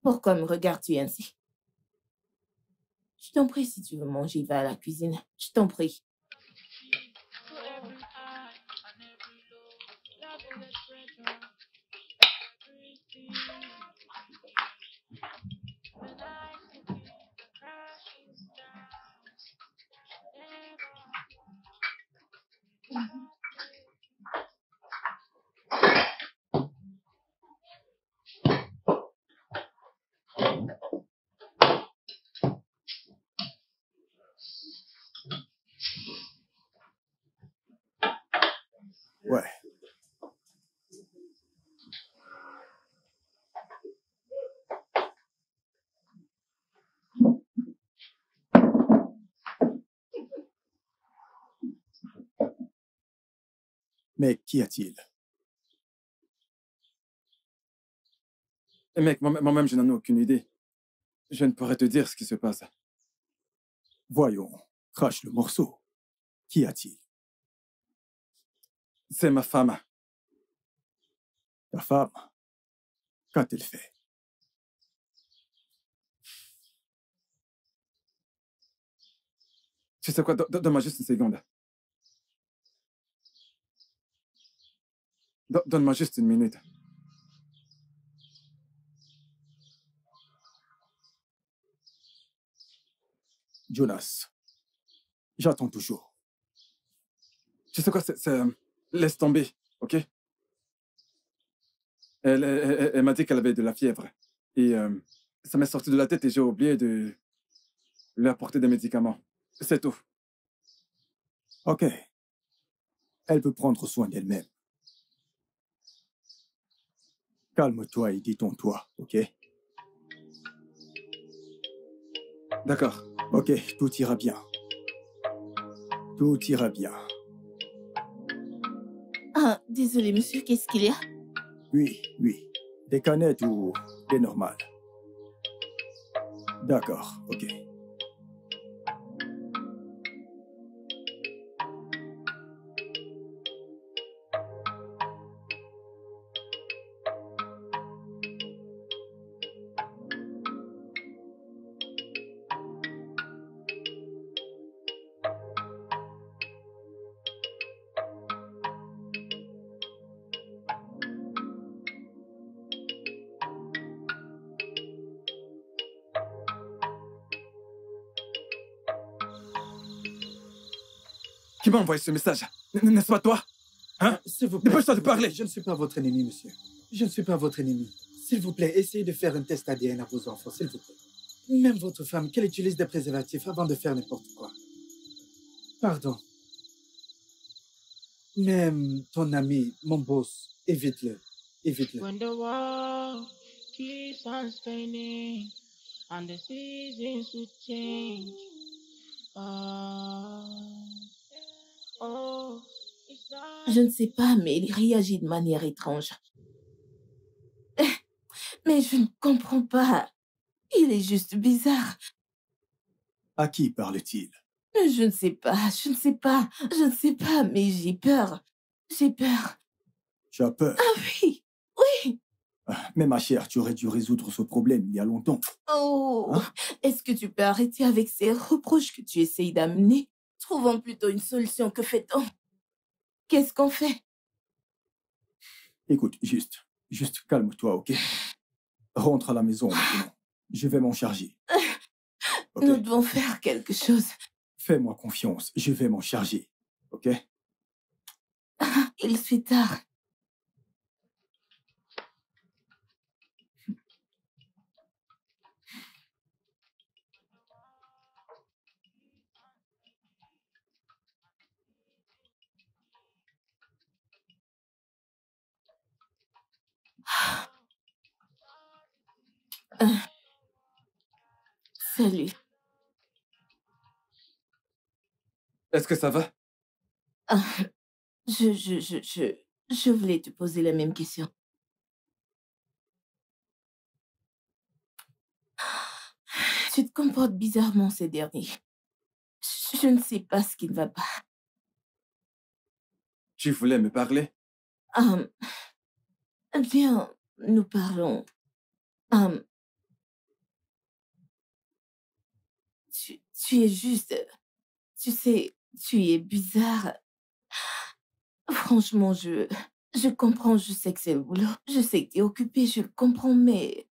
[SPEAKER 1] Pourquoi me regardes-tu ainsi? Je t'en prie, si tu veux manger, va à la cuisine. Je t'en prie.
[SPEAKER 5] Ouais. Mais qu'y a-t-il?
[SPEAKER 2] Mec, moi-même, je n'en ai aucune idée. Je ne pourrais te dire ce qui se passe.
[SPEAKER 5] Voyons, crache le morceau. Qu'y a-t-il?
[SPEAKER 2] C'est ma femme.
[SPEAKER 5] Ta femme? Qu'a-t-elle fait?
[SPEAKER 2] Tu sais quoi, donne-moi juste une seconde. Donne-moi juste une minute.
[SPEAKER 5] Jonas, j'attends toujours.
[SPEAKER 2] Tu sais quoi, laisse tomber, ok? Elle m'a dit qu'elle avait de la fièvre. Et ça m'est sorti de la tête et j'ai oublié de lui apporter des médicaments. C'est tout.
[SPEAKER 5] Ok. Elle peut prendre soin d'elle-même. Calme-toi et détends-toi, ok?
[SPEAKER 2] D'accord.
[SPEAKER 5] Ok, tout ira bien. Tout ira bien.
[SPEAKER 1] Ah, désolé, monsieur, qu'est-ce qu'il y a?
[SPEAKER 5] Oui, oui. Des canettes ou des normales? D'accord, ok.
[SPEAKER 2] Qui m'a envoyé ce message? N'est-ce pas toi? Hein?
[SPEAKER 6] S'il vous plaît.
[SPEAKER 2] Dépêche-toi de parler.
[SPEAKER 6] Je ne suis pas votre ennemi, monsieur. Je ne suis pas votre ennemi. S'il vous plaît, essayez de faire un test ADN à vos enfants, s'il vous plaît. Même votre femme, qu'elle utilise des préservatifs avant de faire n'importe quoi. Pardon. Même ton ami, mon boss, évite-le. Évite-le.
[SPEAKER 7] When the world keeps on spinning and the seasons will change. Oh, it's not
[SPEAKER 1] Je ne sais pas, mais il réagit de manière étrange. Mais je ne comprends pas. Il est juste bizarre.
[SPEAKER 5] À qui parle-t-il?
[SPEAKER 1] Je ne sais pas, je ne sais pas, je ne sais pas, mais j'ai peur. J'ai peur.
[SPEAKER 5] Tu as peur?
[SPEAKER 1] Ah oui, oui.
[SPEAKER 5] Mais ma chère, tu aurais dû résoudre ce problème il y a longtemps.
[SPEAKER 1] Oh,
[SPEAKER 5] Hein?
[SPEAKER 1] est-ce que tu peux arrêter avec ces reproches que tu essayes d'amener? Trouvons plutôt une solution. Que fait-on? Qu'est-ce qu'on fait?
[SPEAKER 5] Écoute, juste calme-toi, ok? Rentre à la maison maintenant. Je vais m'en charger. Ok?
[SPEAKER 1] Nous devons faire quelque chose.
[SPEAKER 5] Fais-moi confiance, je vais m'en charger, ok?
[SPEAKER 1] Il se fait tard. Salut.
[SPEAKER 2] Est-ce que ça va?
[SPEAKER 1] Ah, je voulais te poser la même question. Tu te comportes bizarrement ces derniers. Je ne sais pas ce qui ne va pas.
[SPEAKER 2] Tu voulais me parler?
[SPEAKER 1] Viens, nous parlons. Tu es juste... Tu sais, tu es bizarre. Franchement, je comprends, je sais que c'est le boulot. Je sais que tu es occupé, je le comprends, mais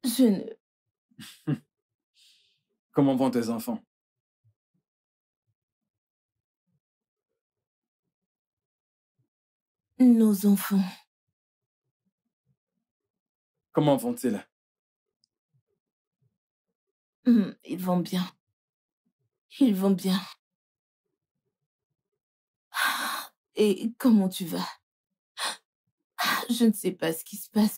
[SPEAKER 1] je ne...
[SPEAKER 2] Comment vont tes enfants?
[SPEAKER 1] Nos enfants.
[SPEAKER 2] Comment vont-ils?
[SPEAKER 1] Ils vont bien. Ils vont bien. Et comment tu vas? Je ne sais pas ce qui se passe.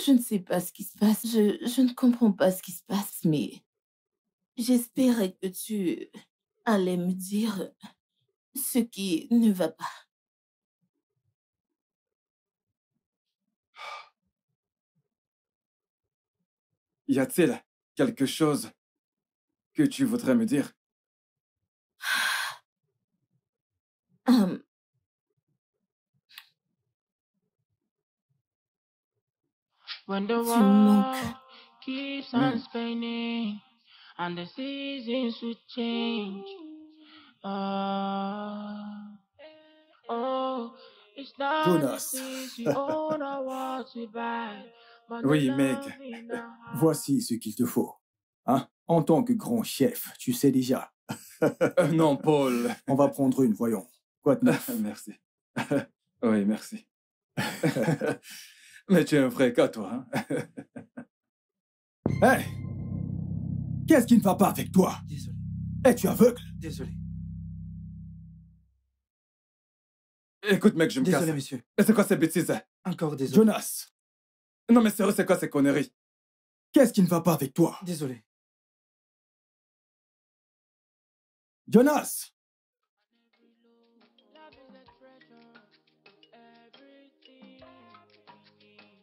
[SPEAKER 1] Je ne sais pas ce qui se passe. Je ne comprends pas ce qui se passe, mais j'espérais que tu allais me dire ce qui ne va pas.
[SPEAKER 2] Y a-t-il quelque chose que tu voudrais me dire?
[SPEAKER 1] Hum,
[SPEAKER 7] When the
[SPEAKER 1] tu
[SPEAKER 7] world
[SPEAKER 1] manques.
[SPEAKER 7] keeps on spinning and the seasons will change. Oh, it's not the
[SPEAKER 5] Jonas.
[SPEAKER 7] things we own or what we buy, but the
[SPEAKER 2] Oui, Meg.
[SPEAKER 7] love in our heart.
[SPEAKER 5] Voici ce qu'il te faut. Hein? En tant que grand chef, tu sais déjà.
[SPEAKER 2] Non, Paul.
[SPEAKER 5] On va prendre une, voyons. Quoi de neuf?
[SPEAKER 2] Merci. Oui, merci. Mais tu es un vrai gars, toi. Hein?
[SPEAKER 5] Hey! Qu'est-ce qui ne va pas avec toi?
[SPEAKER 6] Désolé,
[SPEAKER 5] Es-tu aveugle?
[SPEAKER 6] désolé.
[SPEAKER 2] Écoute, mec, je me
[SPEAKER 6] Désolé,
[SPEAKER 2] casse.
[SPEAKER 6] monsieur.
[SPEAKER 2] Et c'est quoi ces bêtises?
[SPEAKER 6] Encore désolé.
[SPEAKER 5] Jonas,
[SPEAKER 2] Non, mais sérieux, c'est quoi ces conneries?
[SPEAKER 5] qu'est-ce qui ne va pas avec toi?
[SPEAKER 6] Désolé.
[SPEAKER 5] Jonas!
[SPEAKER 7] Love is a treasure, everything we need.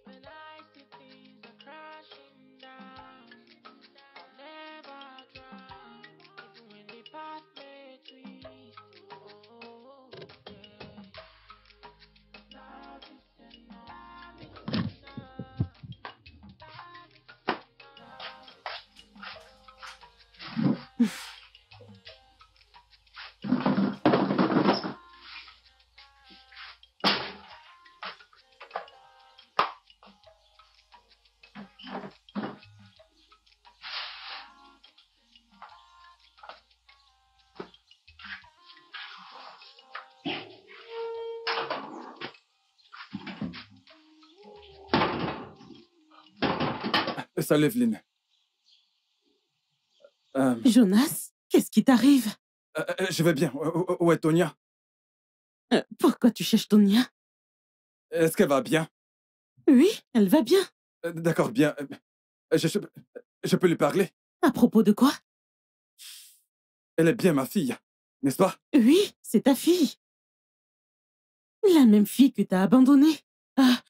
[SPEAKER 7] When I see things are crashing down, I'll never drown, even when the path may twist. Oh, yeah. Love is enough. Love is
[SPEAKER 2] Salut, Evelyne.
[SPEAKER 9] Jonas, qu'est-ce qui t'arrive?
[SPEAKER 2] Je vais bien. Où est Tonia?
[SPEAKER 9] Pourquoi tu cherches Tonia?
[SPEAKER 2] Est-ce qu'elle va bien?
[SPEAKER 9] Oui, elle va bien.
[SPEAKER 2] D'accord, bien. Je peux lui parler?
[SPEAKER 9] À propos de quoi?
[SPEAKER 2] Elle est bien ma fille, n'est-ce pas?
[SPEAKER 9] Oui, c'est ta fille. La même fille que t'as abandonnée. Ah,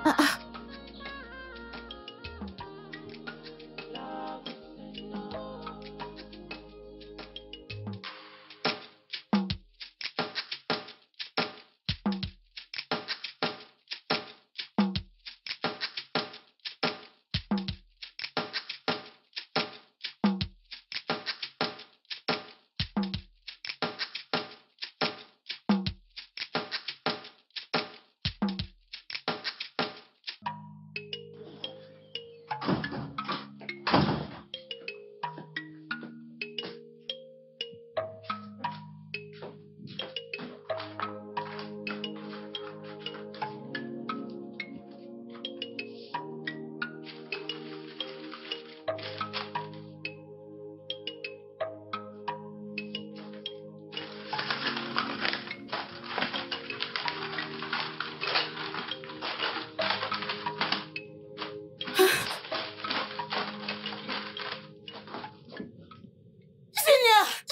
[SPEAKER 9] ah, ah.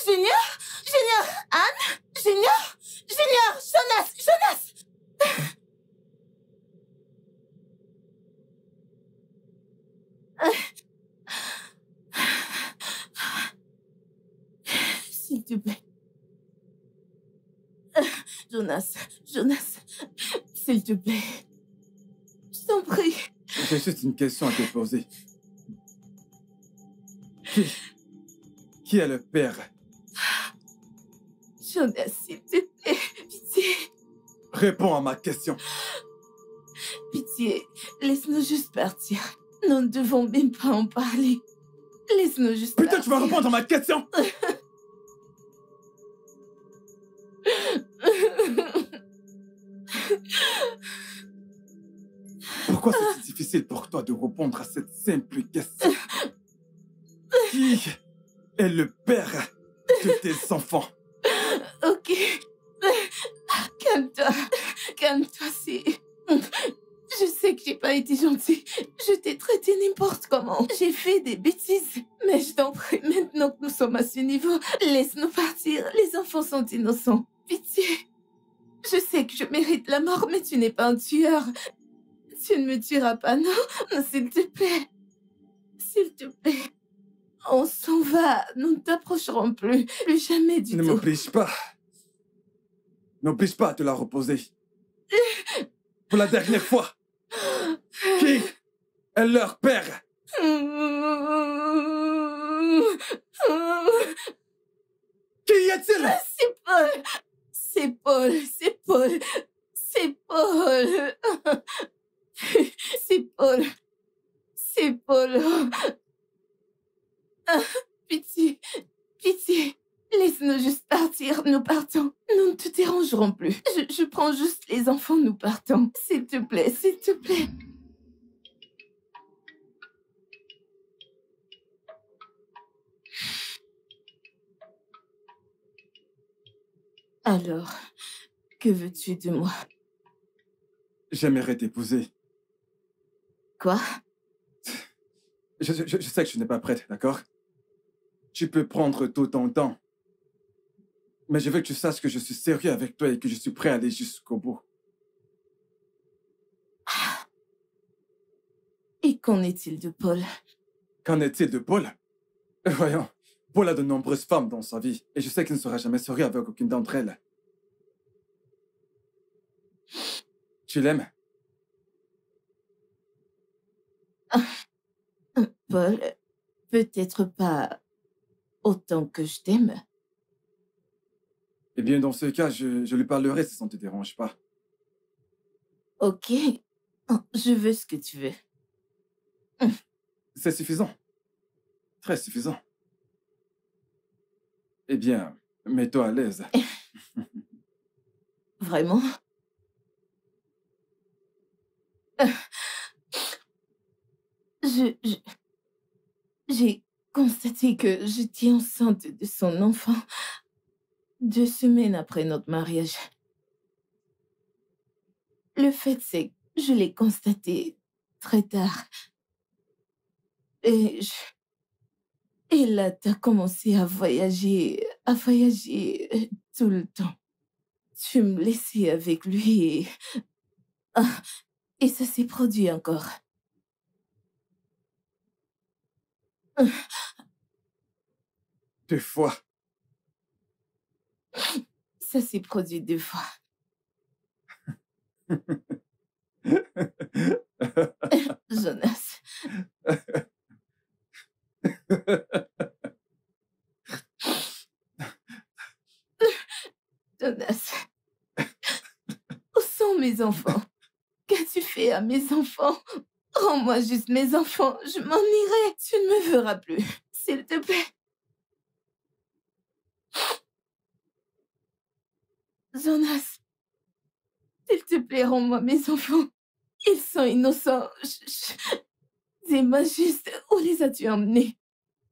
[SPEAKER 1] Junior, Anne, Junior, Jonas. S'il te plaît. Jonas, s'il te plaît. Je t'en prie.
[SPEAKER 2] J'ai juste une question à te poser. Qui est le père?
[SPEAKER 1] Jonas, s'il te plaît, pitié.
[SPEAKER 2] Réponds à ma question.
[SPEAKER 1] Pitié, laisse-nous juste partir. Nous ne devons même pas en parler. Laisse-nous juste
[SPEAKER 2] Putain,
[SPEAKER 1] partir.
[SPEAKER 2] tu vas répondre à ma question! Pourquoi c'est si difficile pour toi de répondre à cette simple question? Qui est le père de tes enfants?
[SPEAKER 1] Ok. Calme-toi. Calme-toi, c'est... Je sais que j'ai pas été gentille. Je t'ai traité n'importe comment. J'ai fait des bêtises. Mais je t'en prie, maintenant que nous sommes à ce niveau, laisse-nous partir. Les enfants sont innocents. Pitié. Je sais que je mérite la mort, mais tu n'es pas un tueur. Tu ne me tueras pas, non? Non, s'il te plaît. S'il te plaît. On s'en va. Nous ne t'approcherons plus. Plus jamais du
[SPEAKER 2] Ne
[SPEAKER 1] tout.
[SPEAKER 2] m'oblige pas. N'oblige pas à te la reposer. Pour la dernière fois. Qui est leur père? Qui est-il?
[SPEAKER 1] C'est Paul. C'est Paul. C'est Paul. C'est Paul. C'est Paul. C'est Paul. Pitié. Pitié. Laisse-nous juste partir. Nous partons. Nous ne te dérangerons plus. Je prends juste les enfants. Nous partons. S'il te plaît. S'il te plaît. Alors, que veux-tu de moi?
[SPEAKER 2] J'aimerais t'épouser.
[SPEAKER 1] Quoi?
[SPEAKER 2] Je sais que tu n'es pas prête, d'accord? Tu peux prendre tout ton temps. Mais je veux que tu saches que je suis sérieux avec toi et que je suis prêt à aller jusqu'au bout.
[SPEAKER 1] Et qu'en est-il de Paul?
[SPEAKER 2] Qu'en est-il de Paul? Voyons, Paul a de nombreuses femmes dans sa vie et je sais qu'il ne sera jamais sérieux avec aucune d'entre elles. Tu l'aimes?
[SPEAKER 1] Paul, peut-être pas autant que je t'aime.
[SPEAKER 2] Eh bien, dans ce cas, je lui parlerai si ça ne te dérange pas.
[SPEAKER 1] Ok, je veux ce que tu veux.
[SPEAKER 2] C'est suffisant. Très suffisant. Eh bien, mets-toi à l'aise.
[SPEAKER 1] Vraiment? J'ai constaté que j'étais enceinte de son enfant 2 semaines après notre mariage. Le fait, c'est que je l'ai constaté très tard. Et là, t'as commencé à voyager tout le temps. Tu me laissais avec lui et ça s'est produit encore.
[SPEAKER 2] 2 fois.
[SPEAKER 1] Ça s'est produit 2 fois. Jonas. Jonas. Où sont mes enfants? Qu'as-tu fait à mes enfants? Rends-moi juste mes enfants. Je m'en irai. Tu ne me verras plus. S'il te plaît. Jonas. S'il te plaît, rends-moi mes enfants. Ils sont innocents. Dis-moi juste, où les as-tu emmenés?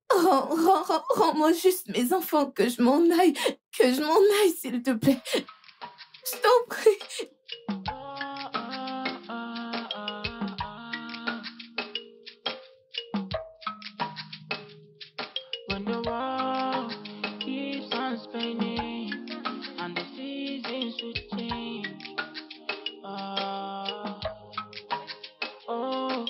[SPEAKER 1] Rends-moi juste mes enfants, que je m'en aille. Que je m'en aille, s'il te plaît. Je t'en prie.
[SPEAKER 7] When the world keeps on spinning and the seasons will change. Oh,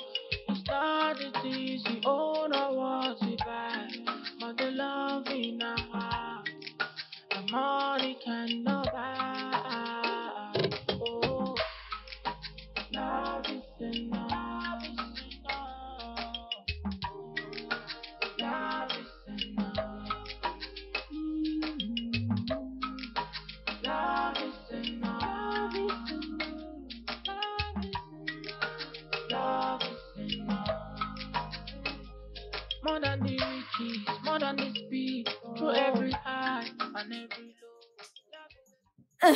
[SPEAKER 7] it started easy, oh, no, was it bad? But the love in our heart, the money cannot buy. Oh, love is enough. than the riches, more than the speed, through every high and every low.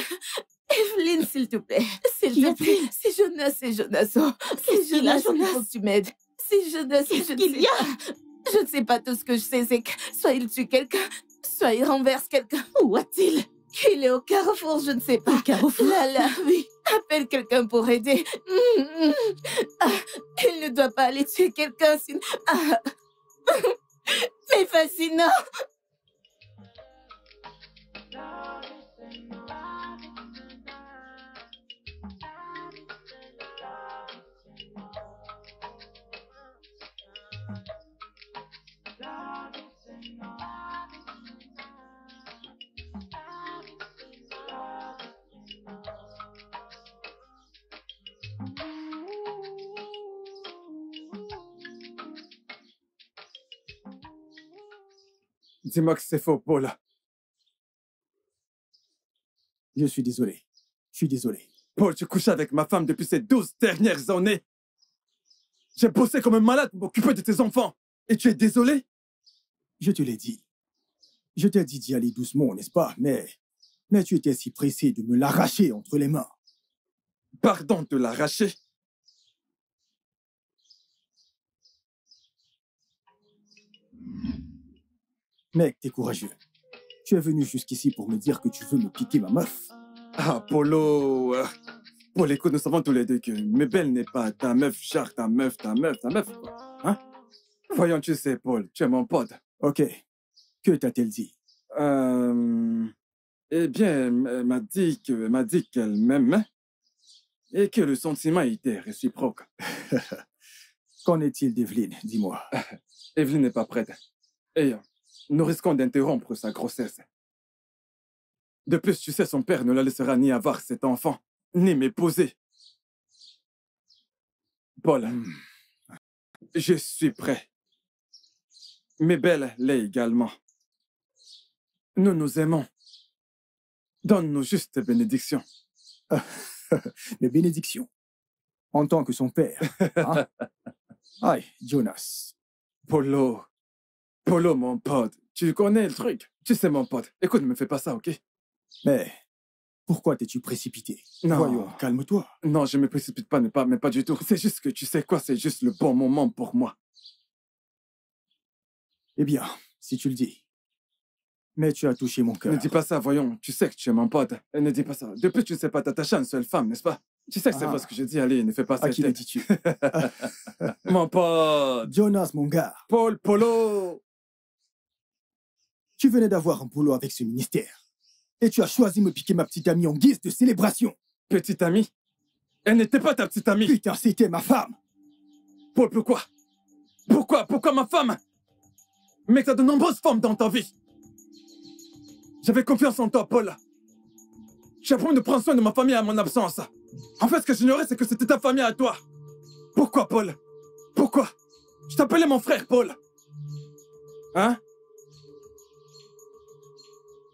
[SPEAKER 1] Evelyne, s'il te plaît. S'il te plaît. C'est Jonas, c'est Jonas. Oh, c'est Jonas, il faut que tu m'aides. C'est Jonas, je ne sais pas. Je ne sais pas, tout ce que je sais, c'est que soit il tue quelqu'un, soit il renverse quelqu'un. Où a-t-il? Il est au carrefour, je ne sais pas. Au carrefour? Là, oui. Appelle quelqu'un pour aider. Ah, il ne doit pas aller tuer quelqu'un, sinon... Ah. C'est fascinant.
[SPEAKER 2] Dis-moi que c'est faux, Paul.
[SPEAKER 5] Je suis désolé. Je suis désolé.
[SPEAKER 2] Paul, tu couches avec ma femme depuis ces 12 dernières années. J'ai bossé comme un malade pour m'occuper de tes enfants. Et tu es désolé?
[SPEAKER 5] Je te l'ai dit. Je t'ai dit d'y aller doucement, n'est-ce pas? Mais tu étais si pressé de me l'arracher entre les mains.
[SPEAKER 2] Pardon de l'arracher?
[SPEAKER 5] Mec, t'es courageux. Tu es venu jusqu'ici pour me dire que tu veux me piquer ma meuf.
[SPEAKER 2] Ah, Polo. Paul, écoute, nous savons tous les deux que Mabel n'est pas ta meuf, Char, ta meuf, quoi. Hein? Voyons, tu sais, Paul, tu es mon pote.
[SPEAKER 5] Ok. Que t'a-t-elle dit?
[SPEAKER 2] Eh bien, elle m'a dit qu'elle m'aimait et que le sentiment était réciproque.
[SPEAKER 5] Qu'en est-il d'Evelyne? Dis-moi.
[SPEAKER 2] Evelyne n'est pas prête. Et nous risquons d'interrompre sa grossesse. De plus, tu sais, son père ne la laissera ni avoir cet enfant, ni m'épouser. Paul, je suis prêt. Mabel l'est également. Nous nous aimons. Donne-nous juste bénédiction.
[SPEAKER 5] Les bénédictions. En tant que son père. Hein? Aïe, Jonas.
[SPEAKER 2] Polo, mon pote, tu connais le truc. Tu sais, mon pote. Écoute, ne me fais pas ça, ok?
[SPEAKER 5] Mais pourquoi t'es-tu précipité?
[SPEAKER 2] Non.
[SPEAKER 5] Voyons, calme-toi.
[SPEAKER 2] Non, je me précipite pas, mais pas du tout. C'est juste que tu sais quoi, c'est juste le bon moment pour moi.
[SPEAKER 5] Eh bien, si tu le dis. Mais tu as touché mon cœur.
[SPEAKER 2] Ne dis pas ça, voyons. Tu sais que tu es mon pote. Et ne dis pas ça. Depuis, tu ne sais pas t'attacher à une seule femme, n'est-ce pas? Tu sais que c'est pas ce que je dis. Allez, ne fais pas ça.
[SPEAKER 5] À qui le dis-tu?
[SPEAKER 2] Mon pote.
[SPEAKER 5] Jonas, mon gars.
[SPEAKER 2] Polo.
[SPEAKER 5] Tu venais d'avoir un boulot avec ce ministère. Et tu as choisi de me piquer ma petite amie en guise de célébration.
[SPEAKER 2] Petite amie? Elle n'était pas ta petite amie.
[SPEAKER 5] Putain, c'était ma femme.
[SPEAKER 2] Paul, pourquoi? Pourquoi ma femme? Mec, t'as de nombreuses femmes dans ta vie. J'avais confiance en toi, Paul. Tu as promis de prendre soin de ma famille à mon absence. En fait, ce que j'ignorais, c'est que c'était ta famille à toi. Pourquoi, Paul? Pourquoi? Je t'appelais mon frère, Paul. Hein?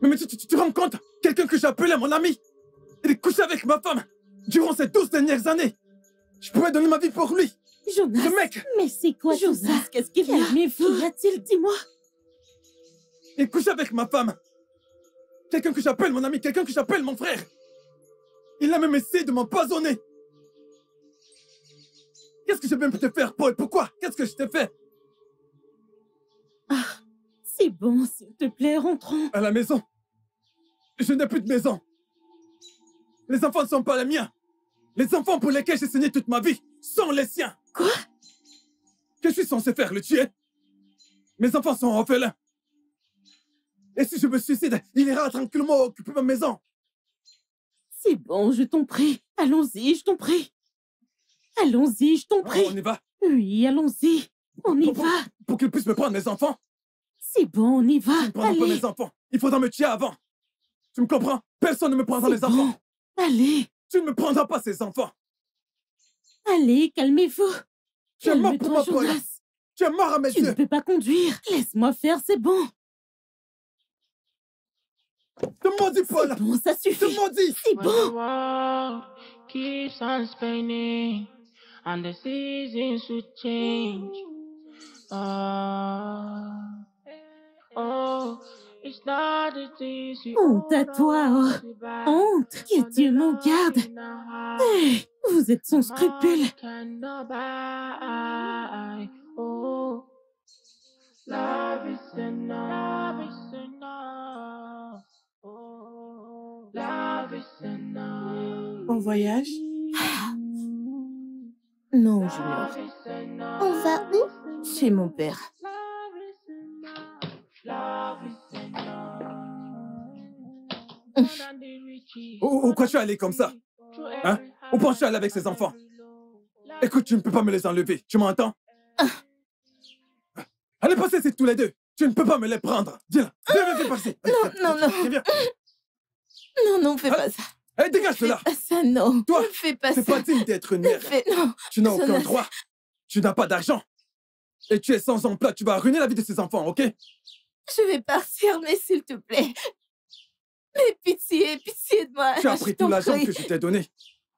[SPEAKER 2] Mais tu te rends compte? Quelqu'un que j'appelais mon ami, il est couché avec ma femme durant ces 12 dernières années. Je pouvais donner ma vie pour lui.
[SPEAKER 9] Jonas,
[SPEAKER 2] Ce mec,
[SPEAKER 9] mais c'est quoi tout ça?
[SPEAKER 1] Qu'est-ce qu'il y a?
[SPEAKER 9] Calmez-vous. Qu'y a-t-il? Dis-moi.
[SPEAKER 2] il est couché avec ma femme. Quelqu'un que j'appelle mon ami, quelqu'un que j'appelle mon frère. Il a même essayé de m'empoisonner. Qu'est-ce que j'ai bien pu te faire, Paul? Pourquoi? Qu'est-ce que je t'ai fait?
[SPEAKER 9] Ah, c'est bon, s'il te plaît, rentrons.
[SPEAKER 2] À la maison. Je n'ai plus de maison. Les enfants ne sont pas les miens. Les enfants pour lesquels j'ai saigné toute ma vie sont les siens.
[SPEAKER 9] Quoi?
[SPEAKER 2] Que je suis censé faire, le tuer? Mes enfants sont orphelins. Et si je me suicide, il ira tranquillement occuper ma maison.
[SPEAKER 9] C'est bon, je t'en prie. Allons-y, je t'en prie. Allons-y, je t'en prie.
[SPEAKER 2] On y va?
[SPEAKER 9] Oui, allons-y. On y va.
[SPEAKER 2] Pour qu'ils puissent me prendre mes enfants?
[SPEAKER 9] C'est bon, on y va.
[SPEAKER 2] Ils ne prendront pas
[SPEAKER 9] Allez.
[SPEAKER 2] mes enfants. Il faudra me tuer avant. Tu me comprends? Personne ne me prendra
[SPEAKER 9] C'est
[SPEAKER 2] les enfants.
[SPEAKER 9] bon. Allez.
[SPEAKER 2] Tu ne me prendras pas ces enfants.
[SPEAKER 9] Allez, calmez-vous.
[SPEAKER 2] Tu es mort pour moi, Paul.
[SPEAKER 9] Jonas.
[SPEAKER 2] Tu es mort à mes
[SPEAKER 9] Tu ne
[SPEAKER 2] yeux.
[SPEAKER 9] peux pas conduire. Laisse-moi faire, c'est bon.
[SPEAKER 2] Te maudis, Paul.
[SPEAKER 9] C'est bon, ça
[SPEAKER 2] Te
[SPEAKER 9] suffit.
[SPEAKER 2] maudis.
[SPEAKER 9] C'est
[SPEAKER 7] When the
[SPEAKER 9] bon.
[SPEAKER 7] world keeps on spinning and the seasons will change, Oh, it's not as easy.
[SPEAKER 9] Honte à toi, oh. Honte, que Dieu m'en garde. Hey, vous êtes sans scrupule.
[SPEAKER 7] Oh, love is enough. Love is enough. Oh, love is enough.
[SPEAKER 4] On voyage?
[SPEAKER 1] Non, Junior.
[SPEAKER 3] On va où?
[SPEAKER 1] Chez mon père.
[SPEAKER 2] Où quoi tu es allé comme ça? Hein? Où penses-tu aller avec ses enfants? Écoute, tu ne peux pas me les enlever. Tu m'entends? Allez, passez ici tous les deux. Tu ne peux pas me les prendre. Viens, viens passer.
[SPEAKER 1] Non.
[SPEAKER 2] Viens.
[SPEAKER 1] Non, fais pas ça.
[SPEAKER 2] Allez, dégage de là.
[SPEAKER 1] Fais pas ça, non.
[SPEAKER 2] Toi,
[SPEAKER 1] ne fais pas ça.
[SPEAKER 2] c'est pas digne d'être une mère.
[SPEAKER 1] Non.
[SPEAKER 2] Tu n'as aucun droit. Tu n'as pas d'argent. Et tu es sans emploi. Tu vas ruiner la vie de ces enfants, ok?
[SPEAKER 1] Je vais partir, mais s'il te plaît. Mais pitié de moi.
[SPEAKER 2] Tu as pris tout l'argent que je t'ai donné.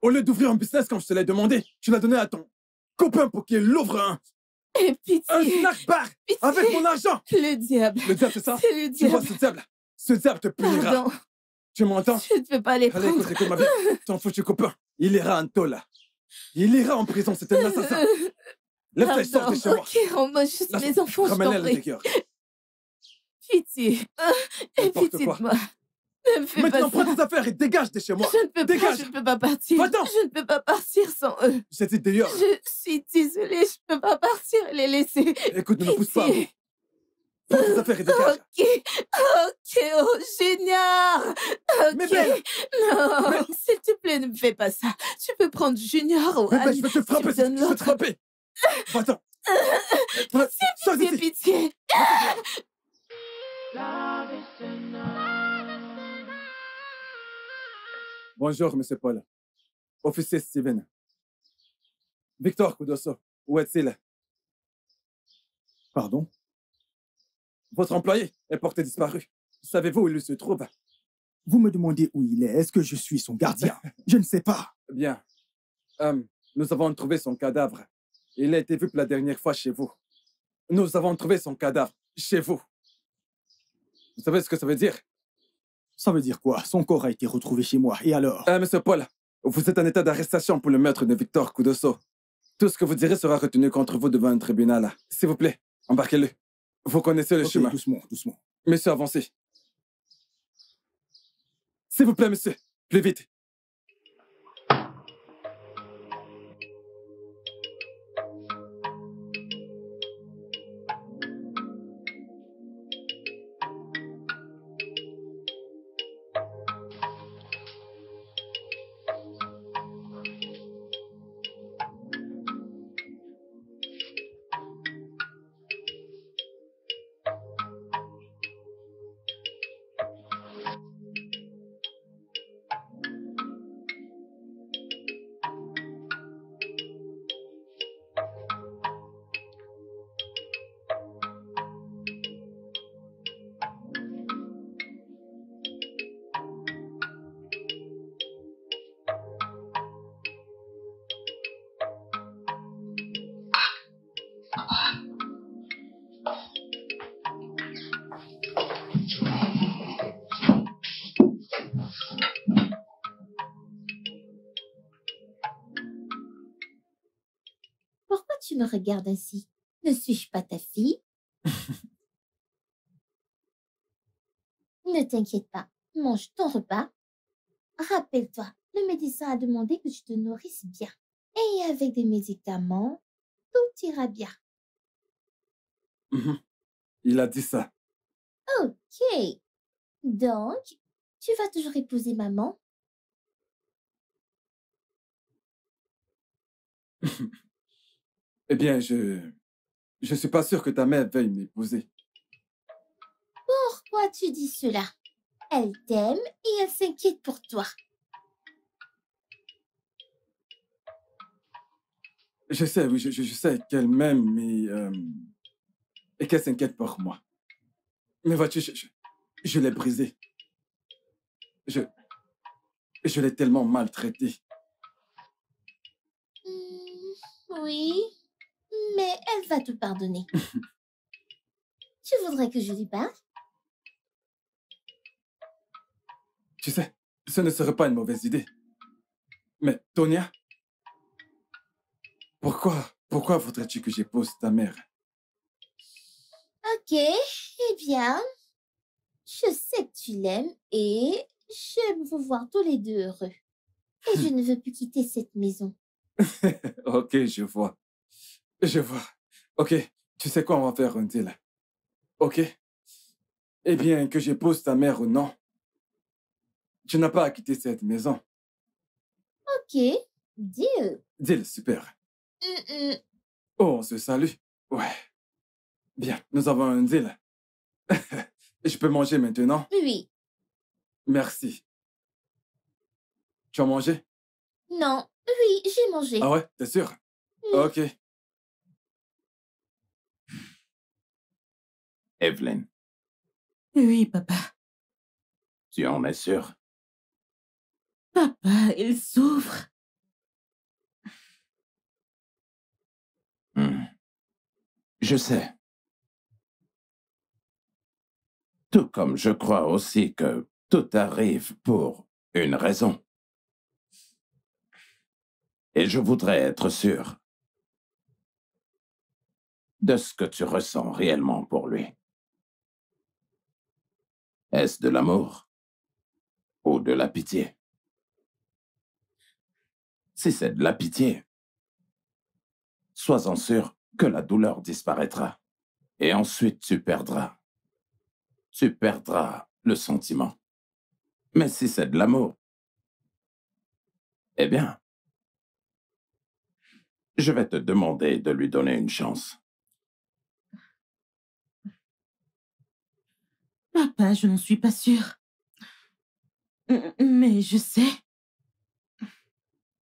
[SPEAKER 2] Au lieu d'ouvrir un business comme je te l'ai demandé, tu l'as donné à ton copain pour qu'il l'ouvre un snack bar avec mon argent.
[SPEAKER 1] Le diable.
[SPEAKER 2] Le diable, c'est ça?
[SPEAKER 1] C'est le
[SPEAKER 2] Tu vois
[SPEAKER 1] diable.
[SPEAKER 2] ce diable te punira.
[SPEAKER 1] Pardon.
[SPEAKER 2] Tu m'entends?
[SPEAKER 1] Je ne peux pas les
[SPEAKER 2] Allez,
[SPEAKER 1] prendre.
[SPEAKER 2] écoute ma vie. Ton foutu copain, il ira en tôle. Il ira en prison, c'est un assassin. Laisse-les sortir de chez moi.
[SPEAKER 1] Ok, rends-moi juste mes enfants, je t'en
[SPEAKER 2] Ramène-les à
[SPEAKER 1] prie.
[SPEAKER 2] l'intérieur.
[SPEAKER 1] Pitié.
[SPEAKER 2] N'importe
[SPEAKER 1] Pitié
[SPEAKER 2] quoi.
[SPEAKER 1] de moi. Ne me fais
[SPEAKER 2] Maintenant,
[SPEAKER 1] pas ça.
[SPEAKER 2] prends tes affaires et dégage de chez moi.
[SPEAKER 1] Je ne peux
[SPEAKER 2] Dégage.
[SPEAKER 1] pas, je ne peux pas partir.
[SPEAKER 2] Va-t'en.
[SPEAKER 1] Je ne peux pas partir sans eux.
[SPEAKER 2] J'ai dit d'ailleurs.
[SPEAKER 1] Je suis désolée, je ne peux pas partir et les laisser.
[SPEAKER 2] Écoute, ne me pousse pas à bout. Prends tes affaires et dégage.
[SPEAKER 1] Ok, oh, Junior. Ok.
[SPEAKER 2] Mais belle.
[SPEAKER 1] Non, s'il te plaît, ne me fais pas ça. Tu peux prendre Junior ou
[SPEAKER 2] Mais belle,
[SPEAKER 1] Anne.
[SPEAKER 2] je vais te frapper,
[SPEAKER 1] Tu me donnes
[SPEAKER 2] je vais te
[SPEAKER 1] l'autre.
[SPEAKER 2] frapper. Va-t'en. Sors d'ici.
[SPEAKER 1] Pitié.
[SPEAKER 2] Bonjour, monsieur Paul. Officier Steven. Victor Kudoso, où est-il?
[SPEAKER 5] Pardon?
[SPEAKER 2] Votre employé est porté disparu. Savez-vous où il se trouve?
[SPEAKER 5] Vous me demandez où il est. Est-ce que je suis son gardien? Je ne sais pas.
[SPEAKER 2] Bien. Nous avons trouvé son cadavre. Il a été vu pour la dernière fois chez vous. Nous avons trouvé son cadavre chez vous. Vous savez ce que ça veut dire?
[SPEAKER 5] Ça veut dire quoi? Son corps a été retrouvé chez moi. Et alors?
[SPEAKER 2] Monsieur Paul, vous êtes en état d'arrestation pour le meurtre de Victor Kudoso. Tout ce que vous direz sera retenu contre vous devant un tribunal. S'il vous plaît, embarquez-le. Vous connaissez le
[SPEAKER 5] Ok,
[SPEAKER 2] chemin.
[SPEAKER 5] doucement, doucement.
[SPEAKER 2] Monsieur, avancez. S'il vous plaît, monsieur, plus vite.
[SPEAKER 3] Pourquoi tu me regardes ainsi? Ne suis-je pas ta fille? Ne t'inquiète pas, mange ton repas. Rappelle-toi, le médecin a demandé que tu te nourrisses bien. Et avec des médicaments, tout ira bien.
[SPEAKER 2] Il a dit ça.
[SPEAKER 3] Ok. Donc, tu vas toujours épouser maman?
[SPEAKER 2] Eh bien, je suis pas sûr que ta mère veuille m'épouser.
[SPEAKER 3] Pourquoi tu dis cela? Elle t'aime et elle s'inquiète pour toi.
[SPEAKER 2] Je sais, oui, je sais qu'elle m'aime et qu'elle s'inquiète pour moi. Mais vois-tu, je l'ai brisée. Je l'ai tellement maltraitée.
[SPEAKER 3] Oui, Mais elle va te pardonner. Tu voudrais que je lui parle?
[SPEAKER 2] Tu sais, ce ne serait pas une mauvaise idée. Mais, Tonia, pourquoi voudrais-tu que j'épouse ta mère?
[SPEAKER 3] Ok, eh bien, je sais que tu l'aimes et j'aime vous voir tous les deux heureux. Et je ne veux plus quitter cette maison.
[SPEAKER 2] Ok, je vois. Je vois. Ok, tu sais quoi, on va faire un deal. Ok? Eh bien, que j'épouse ta mère ou non, tu n'as pas à quitter cette maison.
[SPEAKER 3] Ok, deal.
[SPEAKER 2] Deal, super.
[SPEAKER 3] Mm-mm.
[SPEAKER 2] Oh, on se salue. Ouais. Bien, nous avons un deal. Je peux manger maintenant?
[SPEAKER 3] Oui.
[SPEAKER 2] Merci. Tu as mangé?
[SPEAKER 3] Non, oui, j'ai mangé.
[SPEAKER 2] Ah ouais, t'es sûr?
[SPEAKER 3] Mm.
[SPEAKER 2] Ok.
[SPEAKER 10] Evelyn,
[SPEAKER 9] Oui, papa.
[SPEAKER 10] tu en es sûr?
[SPEAKER 9] Papa, il souffre.
[SPEAKER 10] Je sais. Tout comme je crois aussi que tout arrive pour une raison. Et je voudrais être sûr de ce que tu ressens réellement pour lui. Est-ce de l'amour ou de la pitié? Si c'est de la pitié, sois-en sûr que la douleur disparaîtra. Et ensuite, tu perdras le sentiment. Mais si c'est de l'amour, eh bien, je vais te demander de lui donner une chance.
[SPEAKER 9] Papa, je n'en suis pas sûre. Mais je sais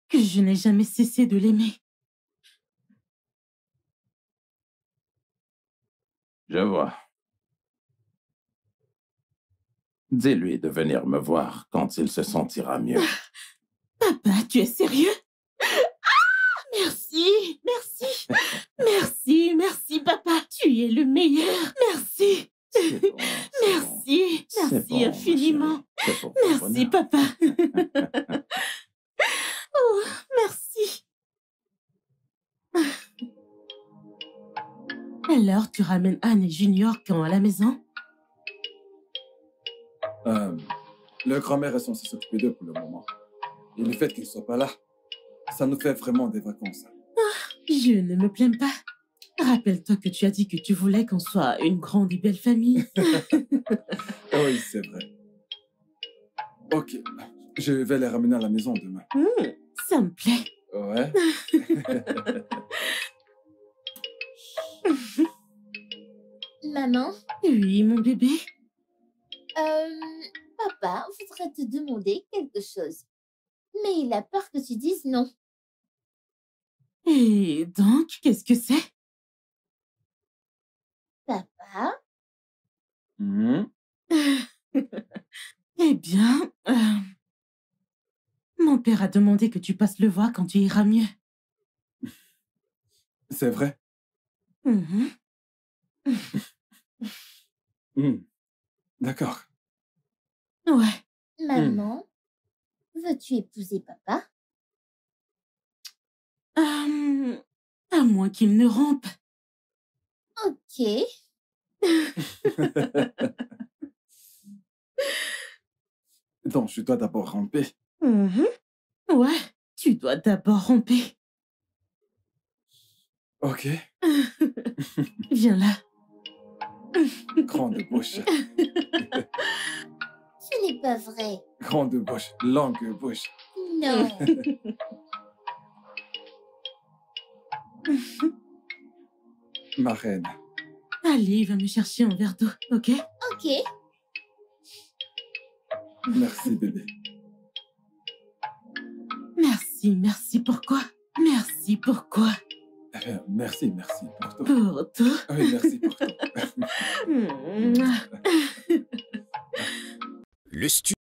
[SPEAKER 9] que je n'ai jamais cessé de l'aimer.
[SPEAKER 10] Je vois. Dis-lui de venir me voir quand il se sentira mieux.
[SPEAKER 9] Papa, tu es sérieux? Merci, merci, merci, papa. Tu es le meilleur. Merci.
[SPEAKER 10] C'est bon,
[SPEAKER 9] Merci,
[SPEAKER 10] c'est
[SPEAKER 9] merci
[SPEAKER 10] bon, ma
[SPEAKER 9] infiniment.
[SPEAKER 10] chérie. C'est pour ton
[SPEAKER 9] Merci,
[SPEAKER 10] bonheur.
[SPEAKER 9] papa. Oh, merci. Alors, tu ramènes Anne et Junior quand à la maison?
[SPEAKER 2] Le grand-mère est censée s'occuper d'eux pour le moment. Et le fait qu'ils ne soient pas là, ça nous fait vraiment des vacances.
[SPEAKER 9] Je ne me plains pas. Rappelle-toi que tu as dit que tu voulais qu'on soit une grande et belle famille.
[SPEAKER 2] Oui, c'est vrai. Ok, je vais les ramener à la maison demain.
[SPEAKER 9] Ça me plaît.
[SPEAKER 2] Ouais.
[SPEAKER 3] Maman,
[SPEAKER 9] Oui, mon bébé.
[SPEAKER 3] papa voudrait te demander quelque chose. Mais il a peur que tu dises non.
[SPEAKER 9] Et donc, qu'est-ce que c'est?
[SPEAKER 3] Papa,
[SPEAKER 9] Eh bien, mon père a demandé que tu passes le voir quand tu iras mieux.
[SPEAKER 2] C'est vrai.
[SPEAKER 9] Mhm.
[SPEAKER 2] D'accord.
[SPEAKER 9] Ouais.
[SPEAKER 3] maman, veux-tu épouser papa?
[SPEAKER 9] À moins qu'il ne rompe.
[SPEAKER 3] Ok.
[SPEAKER 2] Donc, je dois d'abord ramper.
[SPEAKER 9] Ouais, tu dois d'abord romper.
[SPEAKER 2] Ok.
[SPEAKER 9] Viens là.
[SPEAKER 2] Grande bouche.
[SPEAKER 3] Ce n'est pas vrai.
[SPEAKER 2] Grande bouche. Longue bouche.
[SPEAKER 3] Non.
[SPEAKER 2] Ma reine.
[SPEAKER 9] Allez, va me chercher un verre d'eau, ok?
[SPEAKER 3] Ok.
[SPEAKER 2] Merci, bébé.
[SPEAKER 9] Merci, pourquoi? Merci, pourquoi?
[SPEAKER 2] Merci pour tout.
[SPEAKER 9] Pour tout.
[SPEAKER 2] Oui, merci pour tout.
[SPEAKER 9] Mouah.
[SPEAKER 11] Le studio